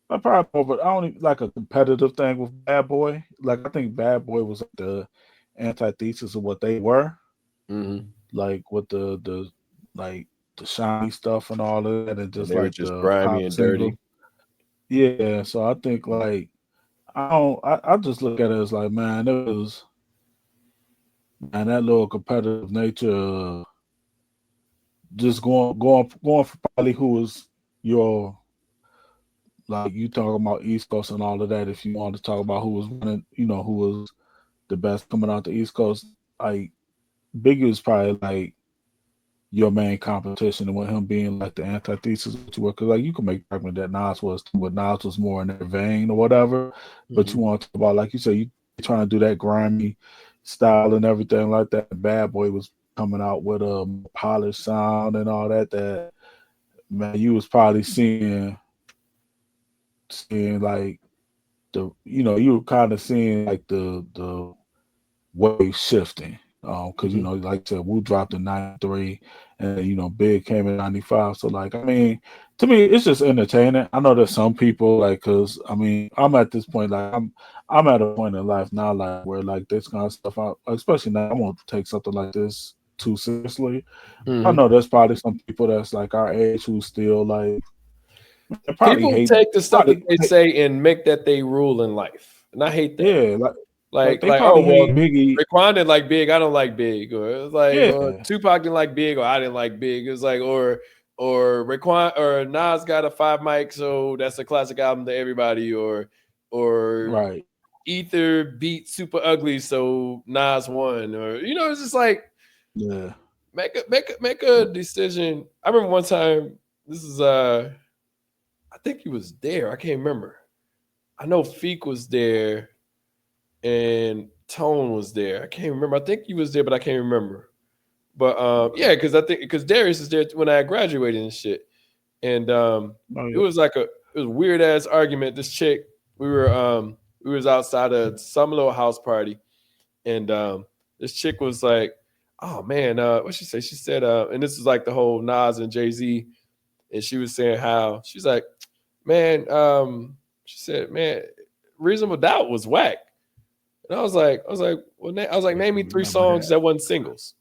I probably more, but I don't even, like a competitive thing with Bad Boy. Like, I think Bad Boy was like the antithesis of what they were, Hmm. like with the like the shiny stuff and all of that, and And just they were like just the grimy pop and dirty. single. Yeah, so I think like I don't. I just look at it as like, man, it was man that little competitive nature, just going for probably who was your like you talking about East Coast and all of that. If you want to talk about who was winning, who was the best coming out the East Coast, like Biggie was probably like your main competition, and with him being like the antithesis of what you were, because like you can make the argument that Nas was too, but Nas was more in their vein or whatever. But Hmm. you want to talk about, like you said, you trying to do that grimy style and everything like that. Bad Boy was coming out with a polished sound and all that. That man, you was probably seeing like you were kind of seeing like the wave shifting. Because Hmm. like I said, Wu dropped in '93, and Big came in '95. So like, I mean, to me, it's just entertaining. I know that some people like, cause I mean, I'm at this point, like I'm at a point in life now, like where like this kind of stuff, especially now, I won't take something like this too seriously. I Hmm. know there's probably some people that's like our age who still like probably People hate, take the stuff that probably, they say and make that they rule in life, and I hate that. yeah, like they Like, oh probably well, hate Biggie. Raekwon didn't like Big, I don't like Big, or it was like, or Yeah, Tupac didn't like Big, or I didn't like Big. It was like, or Raekwon or Nas got a five mic, so that's a classic album to everybody, or right. Ether beat Super Ugly, so Nas won, or it's just like Yeah. make a decision. I remember one time. This is I think he was there. I can't remember. I know Feek was there and Tone was there. I can't remember. I think he was there, but I can't remember. But yeah, because I think because Darius is there when I graduated and shit. And Oh it yeah. was like it was a weird ass argument. This chick, we was outside of some little house party, and this chick was like, "Oh man, what she say?" She said, and this is like the whole Nas and Jay-Z, and she was saying how she's like, "Man, she said, man, Reasonable Doubt was whack." And well, I was like, Yeah, name I me three remember songs that. that wasn't singles.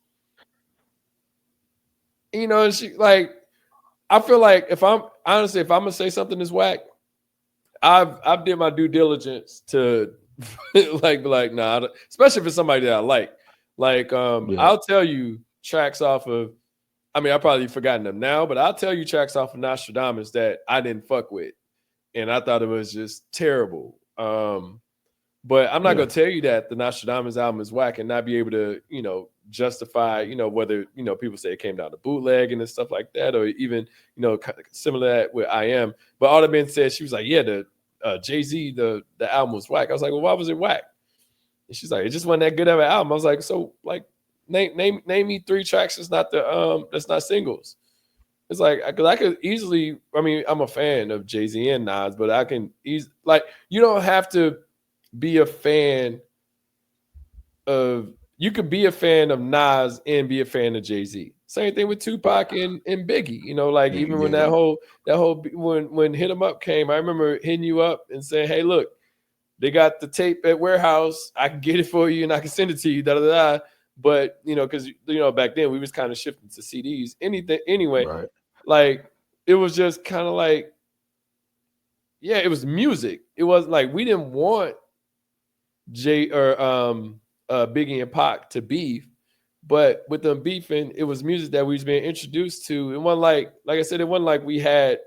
And she like, I feel like if I'm honestly, if I'm gonna say something is whack, I've did my due diligence to like be like, nah, especially if it's somebody that I like. Like, Yeah. I'll tell you tracks off of. I mean, I've probably forgotten them now, but I'll tell you tracks off of Nostradamus that I didn't fuck with, and I thought it was just terrible. But I'm not Yeah. gonna tell you that the Nostradamus album is whack and not be able to, justify, whether people say it came down to bootlegging and stuff like that, or even similar to that with I Am. But all that being said, she was like, yeah, the Jay Z the album was whack. I was like, well, why was it whack? And she's like, it just wasn't that good of an album. I was like, so like name me three tracks that's not singles. It's like because I could easily. I mean, I'm a fan of Jay Z and Nas, but I can easily like you don't have to be a fan of you could be a fan of Nas and be a fan of Jay-Z. Same thing with Tupac and Biggie. Like even when Yeah. that whole when Hit 'Em Up came, I remember hitting you up and saying, "Hey, look, they got the tape at warehouse. I can get it for you and I can send it to you." Da da da. But because back then we was kind of shifting to CDs. Anything anyway, Right. like it was just kind of like yeah, it was music. It was like we didn't want Jay or Biggie and Pac to beef, but with them beefing, it was music that we was being introduced to. It wasn't like I said, it wasn't like we had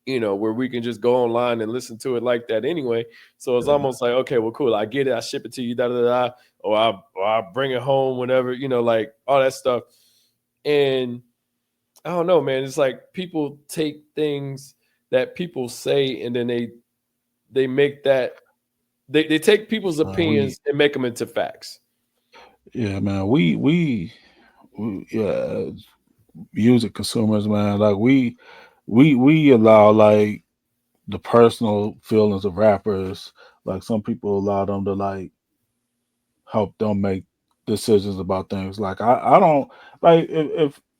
where we can just go online and listen to it like that anyway. So it's Yeah. almost like okay, well, cool, I get it, I ship it to you, da da da, or I bring it home whenever, like all that stuff, and I don't know, man. It's like people take things that people say and then they make that they take people's We opinions and make them into facts. yeah, man. We yeah, music consumers, man. Like we allow like the personal feelings of rappers. Like some people allow them to like help them make decisions about things. Like I don't like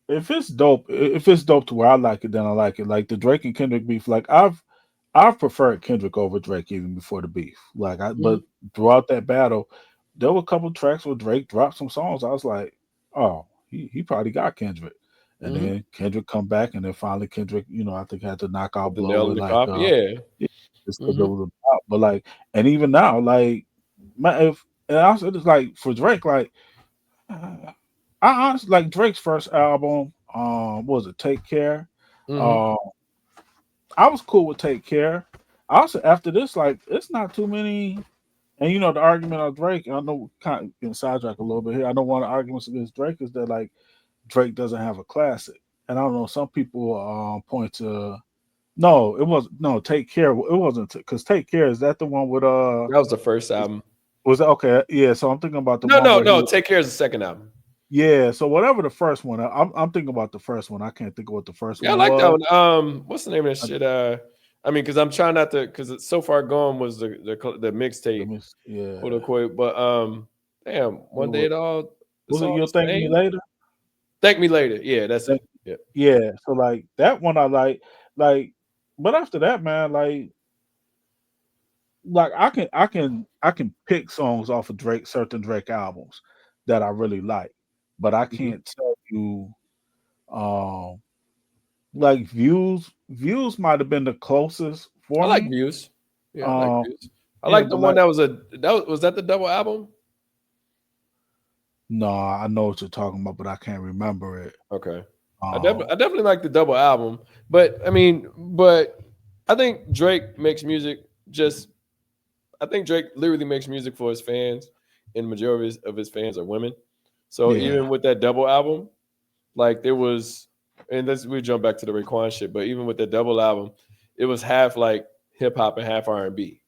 if it's dope, if it's dope to where I like it, then I like it. Like the Drake and Kendrick beef, like I've preferred Kendrick over Drake even before the beef. But Mhm. throughout that battle, there were a couple tracks where Drake dropped some songs. I was like, oh, he probably got Kendrick. And Mhm. then Kendrick come back, and then finally Kendrick, I think had to knock out Put the blow nail in with the like coffin. Yeah. yeah, just because it Mhm. was about. But like, and even now, like, if and also it's like for Drake, like uh, I honestly like Drake's first album. What was it Take Care? Mhm. Um, I was cool with Take Care. Also, after this, like, it's not too many. And the argument of Drake, I know kind of getting sidetracked a little bit here. I know one of the arguments against Drake is that like Drake doesn't have a classic. And I don't know, some people point to no, it was no Take Care. It wasn't because Take Care is that the one with That was the first album. was that okay? Yeah, so I'm thinking about the No, one no, where he no. was. Take Care is the second album. Yeah, so whatever the first one, I'm thinking about the first one. I can't think of what the first Yeah, I one like that was. one. What's the name of that I, shit? I mean, because I'm trying not to, because it's so far gone was the let mixtape, me, quote yeah, unquote. But damn, it one day it's was it all You'll the Thank Me same. Later? Thank me later. Yeah, that's Thank, it. Yeah. yeah, so like that one I like, but after that, man, like I can pick songs off of certain Drake albums that I really like, but I Hmm. can't tell you um like views might have been the closest I for like me. Views. Yeah, I like Um Views. I yeah, like the but one like that was that the double album. no, I know what you're talking about, but I can't remember it. Okay. Um I definitely like the double album, but I mean, but I think Drake makes music just. I think Drake literally makes music for his fans, and the majority of his fans are women. So yeah, even with that double album, like there was, and this we jump back to the Raekwon shit, but even with the double album, it was half like hip hop and half R&B.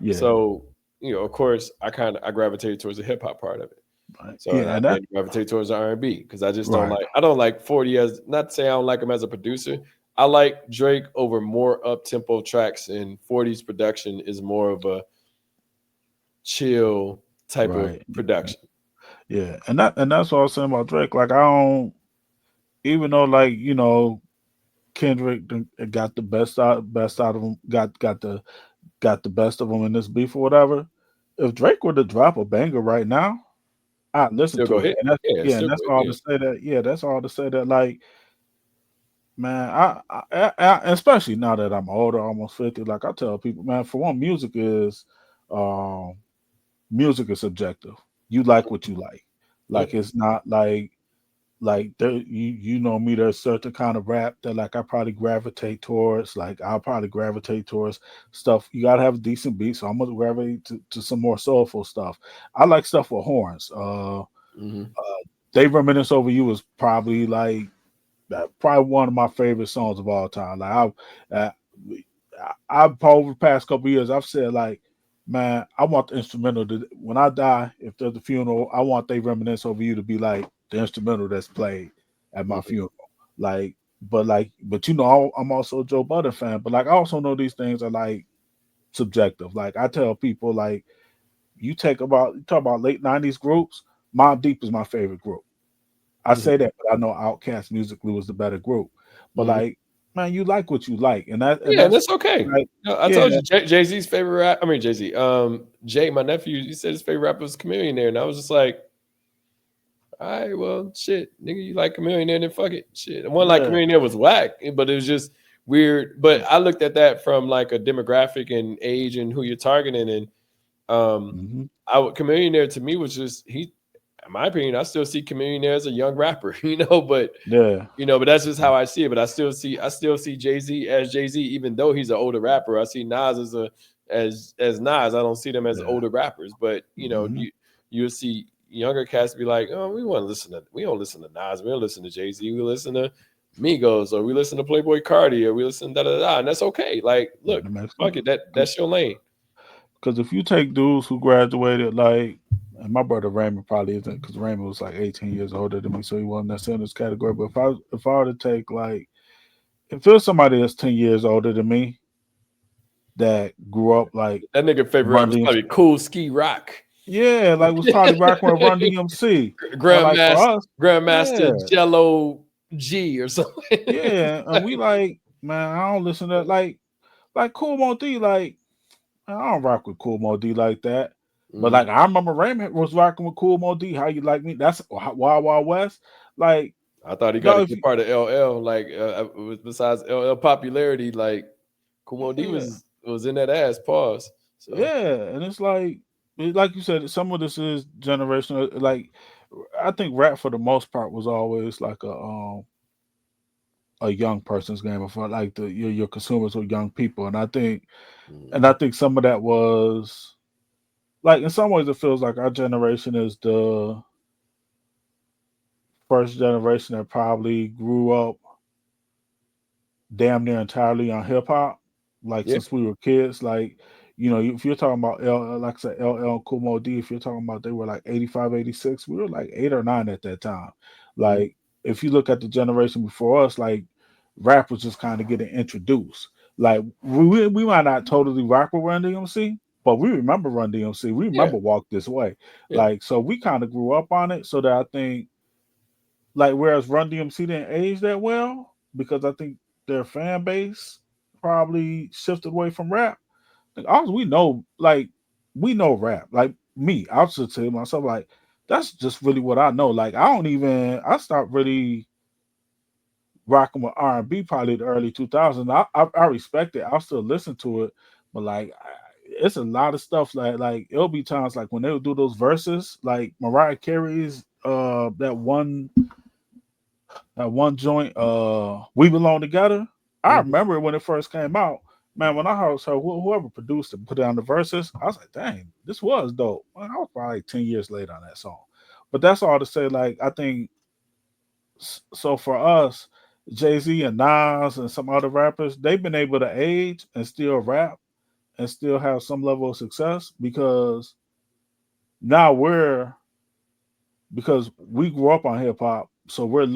yeah, So of course, I gravitated towards the hip hop part of it. right. So and Yeah, I and that didn't gravitate towards the R&B because right, I don't like 40 as not to say I don't like him as a producer. I like Drake over more up tempo tracks, and 40's production is more of a chill type of right. production. Yeah. And that's what I was saying about Drake. Like I don't even though like, Kendrick got the best out of him, got the best of him in this beef or whatever. If Drake were to drop a banger right now, I'd listen Still go to it. hit. And that's Yeah, yeah, and still that's go all to yeah. say that. Yeah, that's all to say that. Like, man, especially now that I'm older, almost 50. Like I tell people, man, for one, um, music is subjective. You like what you like. Like Yep. it's not like there you know me, there's certain kind of rap that like I probably gravitate towards. Like I'll probably gravitate towards stuff. You gotta have a decent beat, so I'm gonna gravitate to some more soulful stuff. I like stuff with horns. Hmm. They Reminisce Over You is probably like probably one of my favorite songs of all time. Like I've over the past couple years, I've said like, man, I want the instrumental to when I die, if there's a funeral, I want They Reminisce Over You to be like the instrumental that's played at my Hmm. funeral. Like, but I'm also a Joe Budden fan. But like, I also know these things are like subjective. Like, I tell people like, you talk about late '90s groups. Mobb Deep is my favorite group. I Hmm. say that, but I know Outkast musically was the better group. But Hmm. like, man, you like what you like, and that and Yeah, and that's that's okay. like, I yeah, told you Jay Z's favorite rap. I mean Jay Z. Jay, my nephew, he said his favorite rapper was Chameleon there, and I was just like, all right, well, shit, nigga, you like Chameleon there, then fuck it, shit. The one like yeah, Chameleon there was whack, but it was just weird. But I looked at that from like a demographic and age and who you're targeting, and hmm Chameleon there to me was just he. In my opinion, I still see Chameleon there as a young rapper, but yeah, but that's just how I see it. But I still see Jay Z as Jay Z, even though he's an older rapper. I see Nas as Nas. I don't see them as yeah, older rappers. But hmm you'll see younger cats be like, oh, we don't listen to Nas. We don't listen to Jay Z. We listen to Migos, or we listen to Playboy Cardi, or we listen da da da, and that's okay. Like, Yeah, look, the Mexican. fuck it, that's your lane. Because if you take dudes who graduated, like, and my brother Raymond probably isn't, because Raymond was like 18 years older than me, so he wasn't necessarily in this category. But if I were to take like, if there's somebody that's 10 years older than me that grew up like That nigga favorite rap Run was DMC, probably Cool Ski Rock. yeah, like was probably rocking with Run DMC, and like for Grandmaster, us, Grandmaster yeah, Jello G or something. yeah, and we like, man, I don't listen to like Cool Mo D, like I don't rock with Cool Mo D like that. But Mhm. like I remember Raymond was rocking with Cool Mo D. How you like me? That's Wild Wild West. Like, I thought he got no, a if good you, part of LL. Like, besides LL popularity, like Kumo D yeah, was in that ass. Pause. So yeah, and it's like you said, some of this is generational. Like, I think rap for the most part was always like a young person's game, for like your consumers were young people, and I mhm. think some of that was like in some ways it feels like our generation is the first generation that probably grew up damn near entirely on hip hop. Like Yeah. since we were kids, like if you're talking about like I said, LL and Kumo D, if you're talking about they were like 85, 86, we were like 8 or 9 at that time. Mhm. Like if you look at the generation before us, like rap was just kind of getting introduced. Like we might not totally rock with Run DMC, but we remember Run DMC. We Yeah. remember Walk This Way. Yeah. Like so we kind of grew up on it. So that I think like whereas Run DMC didn't age that well because I think their fan base probably shifted away from rap. Like all we know rap. Like me, I'll just say myself like that's just really what I know. Like I stopped really rocking with R&B probably the early 2000s. I respect it. I'll still listen to it, but it's a lot of stuff like it'll be times like when they would do those verses like Mariah Carey's that one joint, We Belong Together. I Mhm. remember when it first came out. Man, when I heard so whoever produced it and put it on the verses, I was like, dang, this was dope. Well, I was probably like 10 years late on that song. But that's all to say, like, I think so for us, Jay-Z and Nas and some other rappers, they've been able to age and still rap and still have some level of success because now because we grew up on hip hop, so we're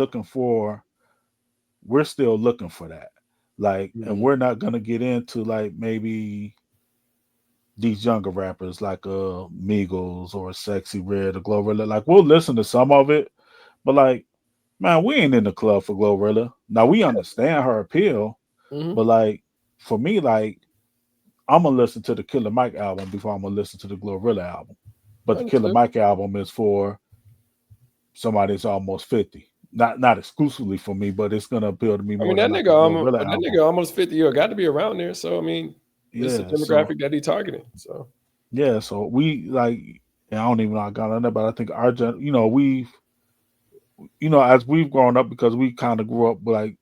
still looking for that. Like, and Mhm. we're not gonna get into like maybe these younger rappers like Migos or Sexy Red or Glorilla. Like, we'll listen to some of it, but like, man, we ain't in the club for Glorilla. Now we understand her appeal, Mhm. but like for me, like I'm gonna listen to the Killer Mike album before I'm gonna listen to the Glorilla album. But the Killer Understood. Mike album is for somebody that's almost 50. Not exclusively for me, but it's gonna appeal to me I mean, more than like a Glorilla that album. nigga almost 50 got to be around there. So I mean, it's a Yeah, so demographic that he targeting. So yeah, so we like, and I don't even know how I got on that, but I think as we've grown up because we kind of grew up with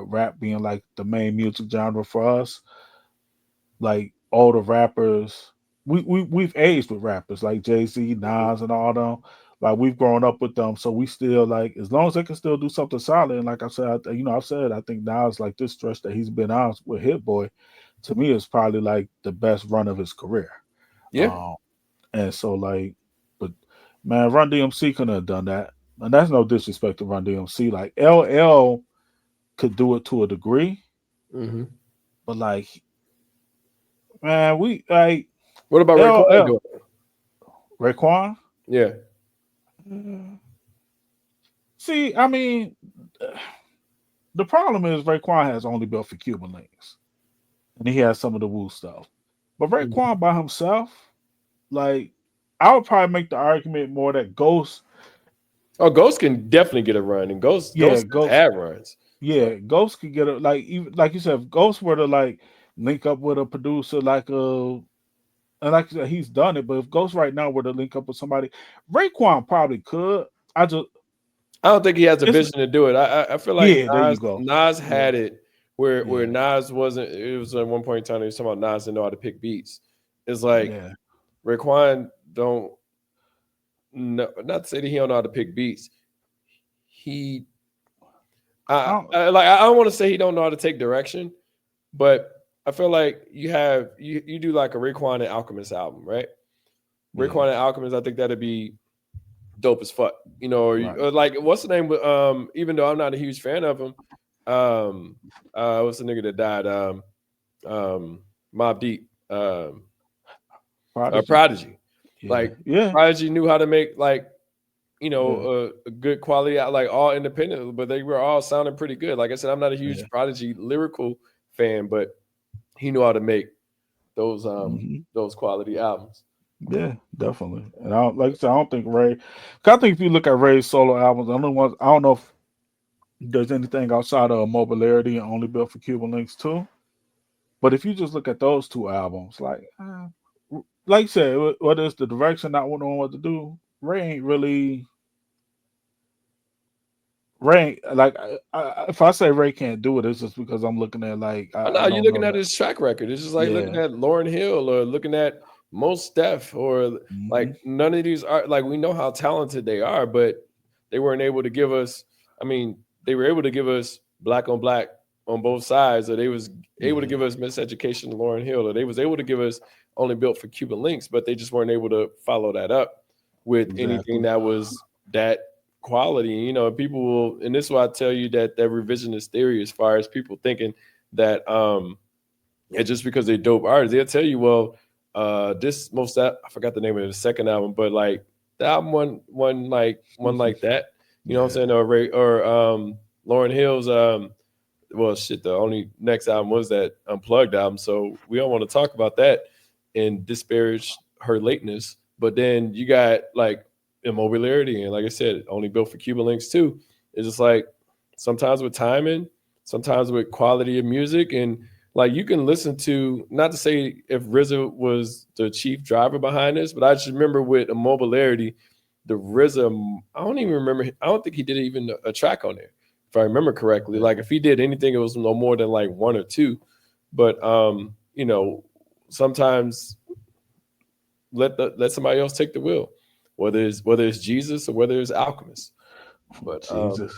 rap being like the main music genre for us, like all the rappers, we've aged with rappers like Jay-Z, mhm. Nas, and all them. Like we've grown up with them, so we still like as long as they can still do something solid. And like I said, I've said I think Nas like this stretch that he's been on with Hit Boy, to me is probably like the best run of his career. Yeah. Um, And so like, but man, Run DMC couldn't have done that. And that's no disrespect to Run DMC. Like LL could do it to a degree, Hmm. but like, man, we like What about Raekwon LL doing? Raekwon. Yeah. Mm, See, I mean, the problem is Raekwon has only built for Cuban Links, and he has some of the Wu stuff. But Mhm. Raekwon by himself, like, I would probably make the argument more that Ghost, Oh, Ghost can definitely get a run, and yeah, Ghost has Ghost had runs. So Yeah, Ghost could get a like even like you said, if Ghost were to like link up with a producer like and like you said, he's done it, but if Ghost right now were to link up with somebody, Raekwon probably could. I just I don't think he has a it's vision to do it. I feel like Yeah, there you go. Nas Yeah, had it where yeah, Nas wasn't. It was at one point in time he was talking about Nas didn't know how to pick beats. It's like yeah. Raekwon don't know, not to say that he don't know how to pick beats. He I don't, I don't want to say he don't know how to take direction, but I feel like you do like a Raekwon and Alchemist album, right? yeah, Raekwon and Alchemist, I think that'd be dope as fuck. You know, right. or like what's the name? Even though I'm not a huge fan of him, what's the nigga that died? Mob Deep, Prodigy. Prodigy. Yeah, Like yeah, Prodigy knew how to make like yeah, a good quality out, like all independent, but they were all sounding pretty good. Like I said, I'm not a yeah. huge Prodigy lyrical fan, but he knew how to make Hmm. those quality albums. Yeah, definitely. And I don't, like I said, I don't think Ray. 'Cause I think if you look at Ray's solo albums, the only ones I don't know if there's anything outside of Mobility and Only Built for Cuban Links too. But if you just look at those two albums, like you said, whether it's the direction not knowing what to do, Ray ain't really Ray. Like if I say Ray can't do it, it's just because I'm looking at like I I know you're don't looking know at that. his track record. It's just like looking Yeah. at Lauren Hill or looking at Most Def or Hmm. like none of these are like we know how talented they are, but they weren't able to give us. I mean, they were able to give us black on black on both sides, or they was able to Yeah. give us Miseducation to Lauren Hill, or they was able to give us Only Built for Cuban Links, but they just weren't able to follow that up with anything Exactly. that was that quality. You know, people will, and this is why I tell you that revisionist theory, as far as people thinking that and just because they're dope artists, they'll tell you, well, this most that I forgot the name of the second album, but like the album one like that, you know what I'm Yeah. saying? Or Lauren Hill's well shit, the only next album was that Unplugged album. So we don't want to talk about that and disparage her lateness. But then you got like Immobiliarity and like I said, Only Built for Cuban Links too. It's just like sometimes with timing, sometimes with quality of music, and like you can listen to, not to say if RZA was the chief driver behind this, but I just remember with Immobiliarity, the RZA, I don't even remember, I don't think he did even a track on there, if I remember correctly. Yeah. Like if he did anything, it was no more than like one or two. But sometimes let somebody else take the wheel, whether it's Jesus or whether it's Alchemist. But Jesus.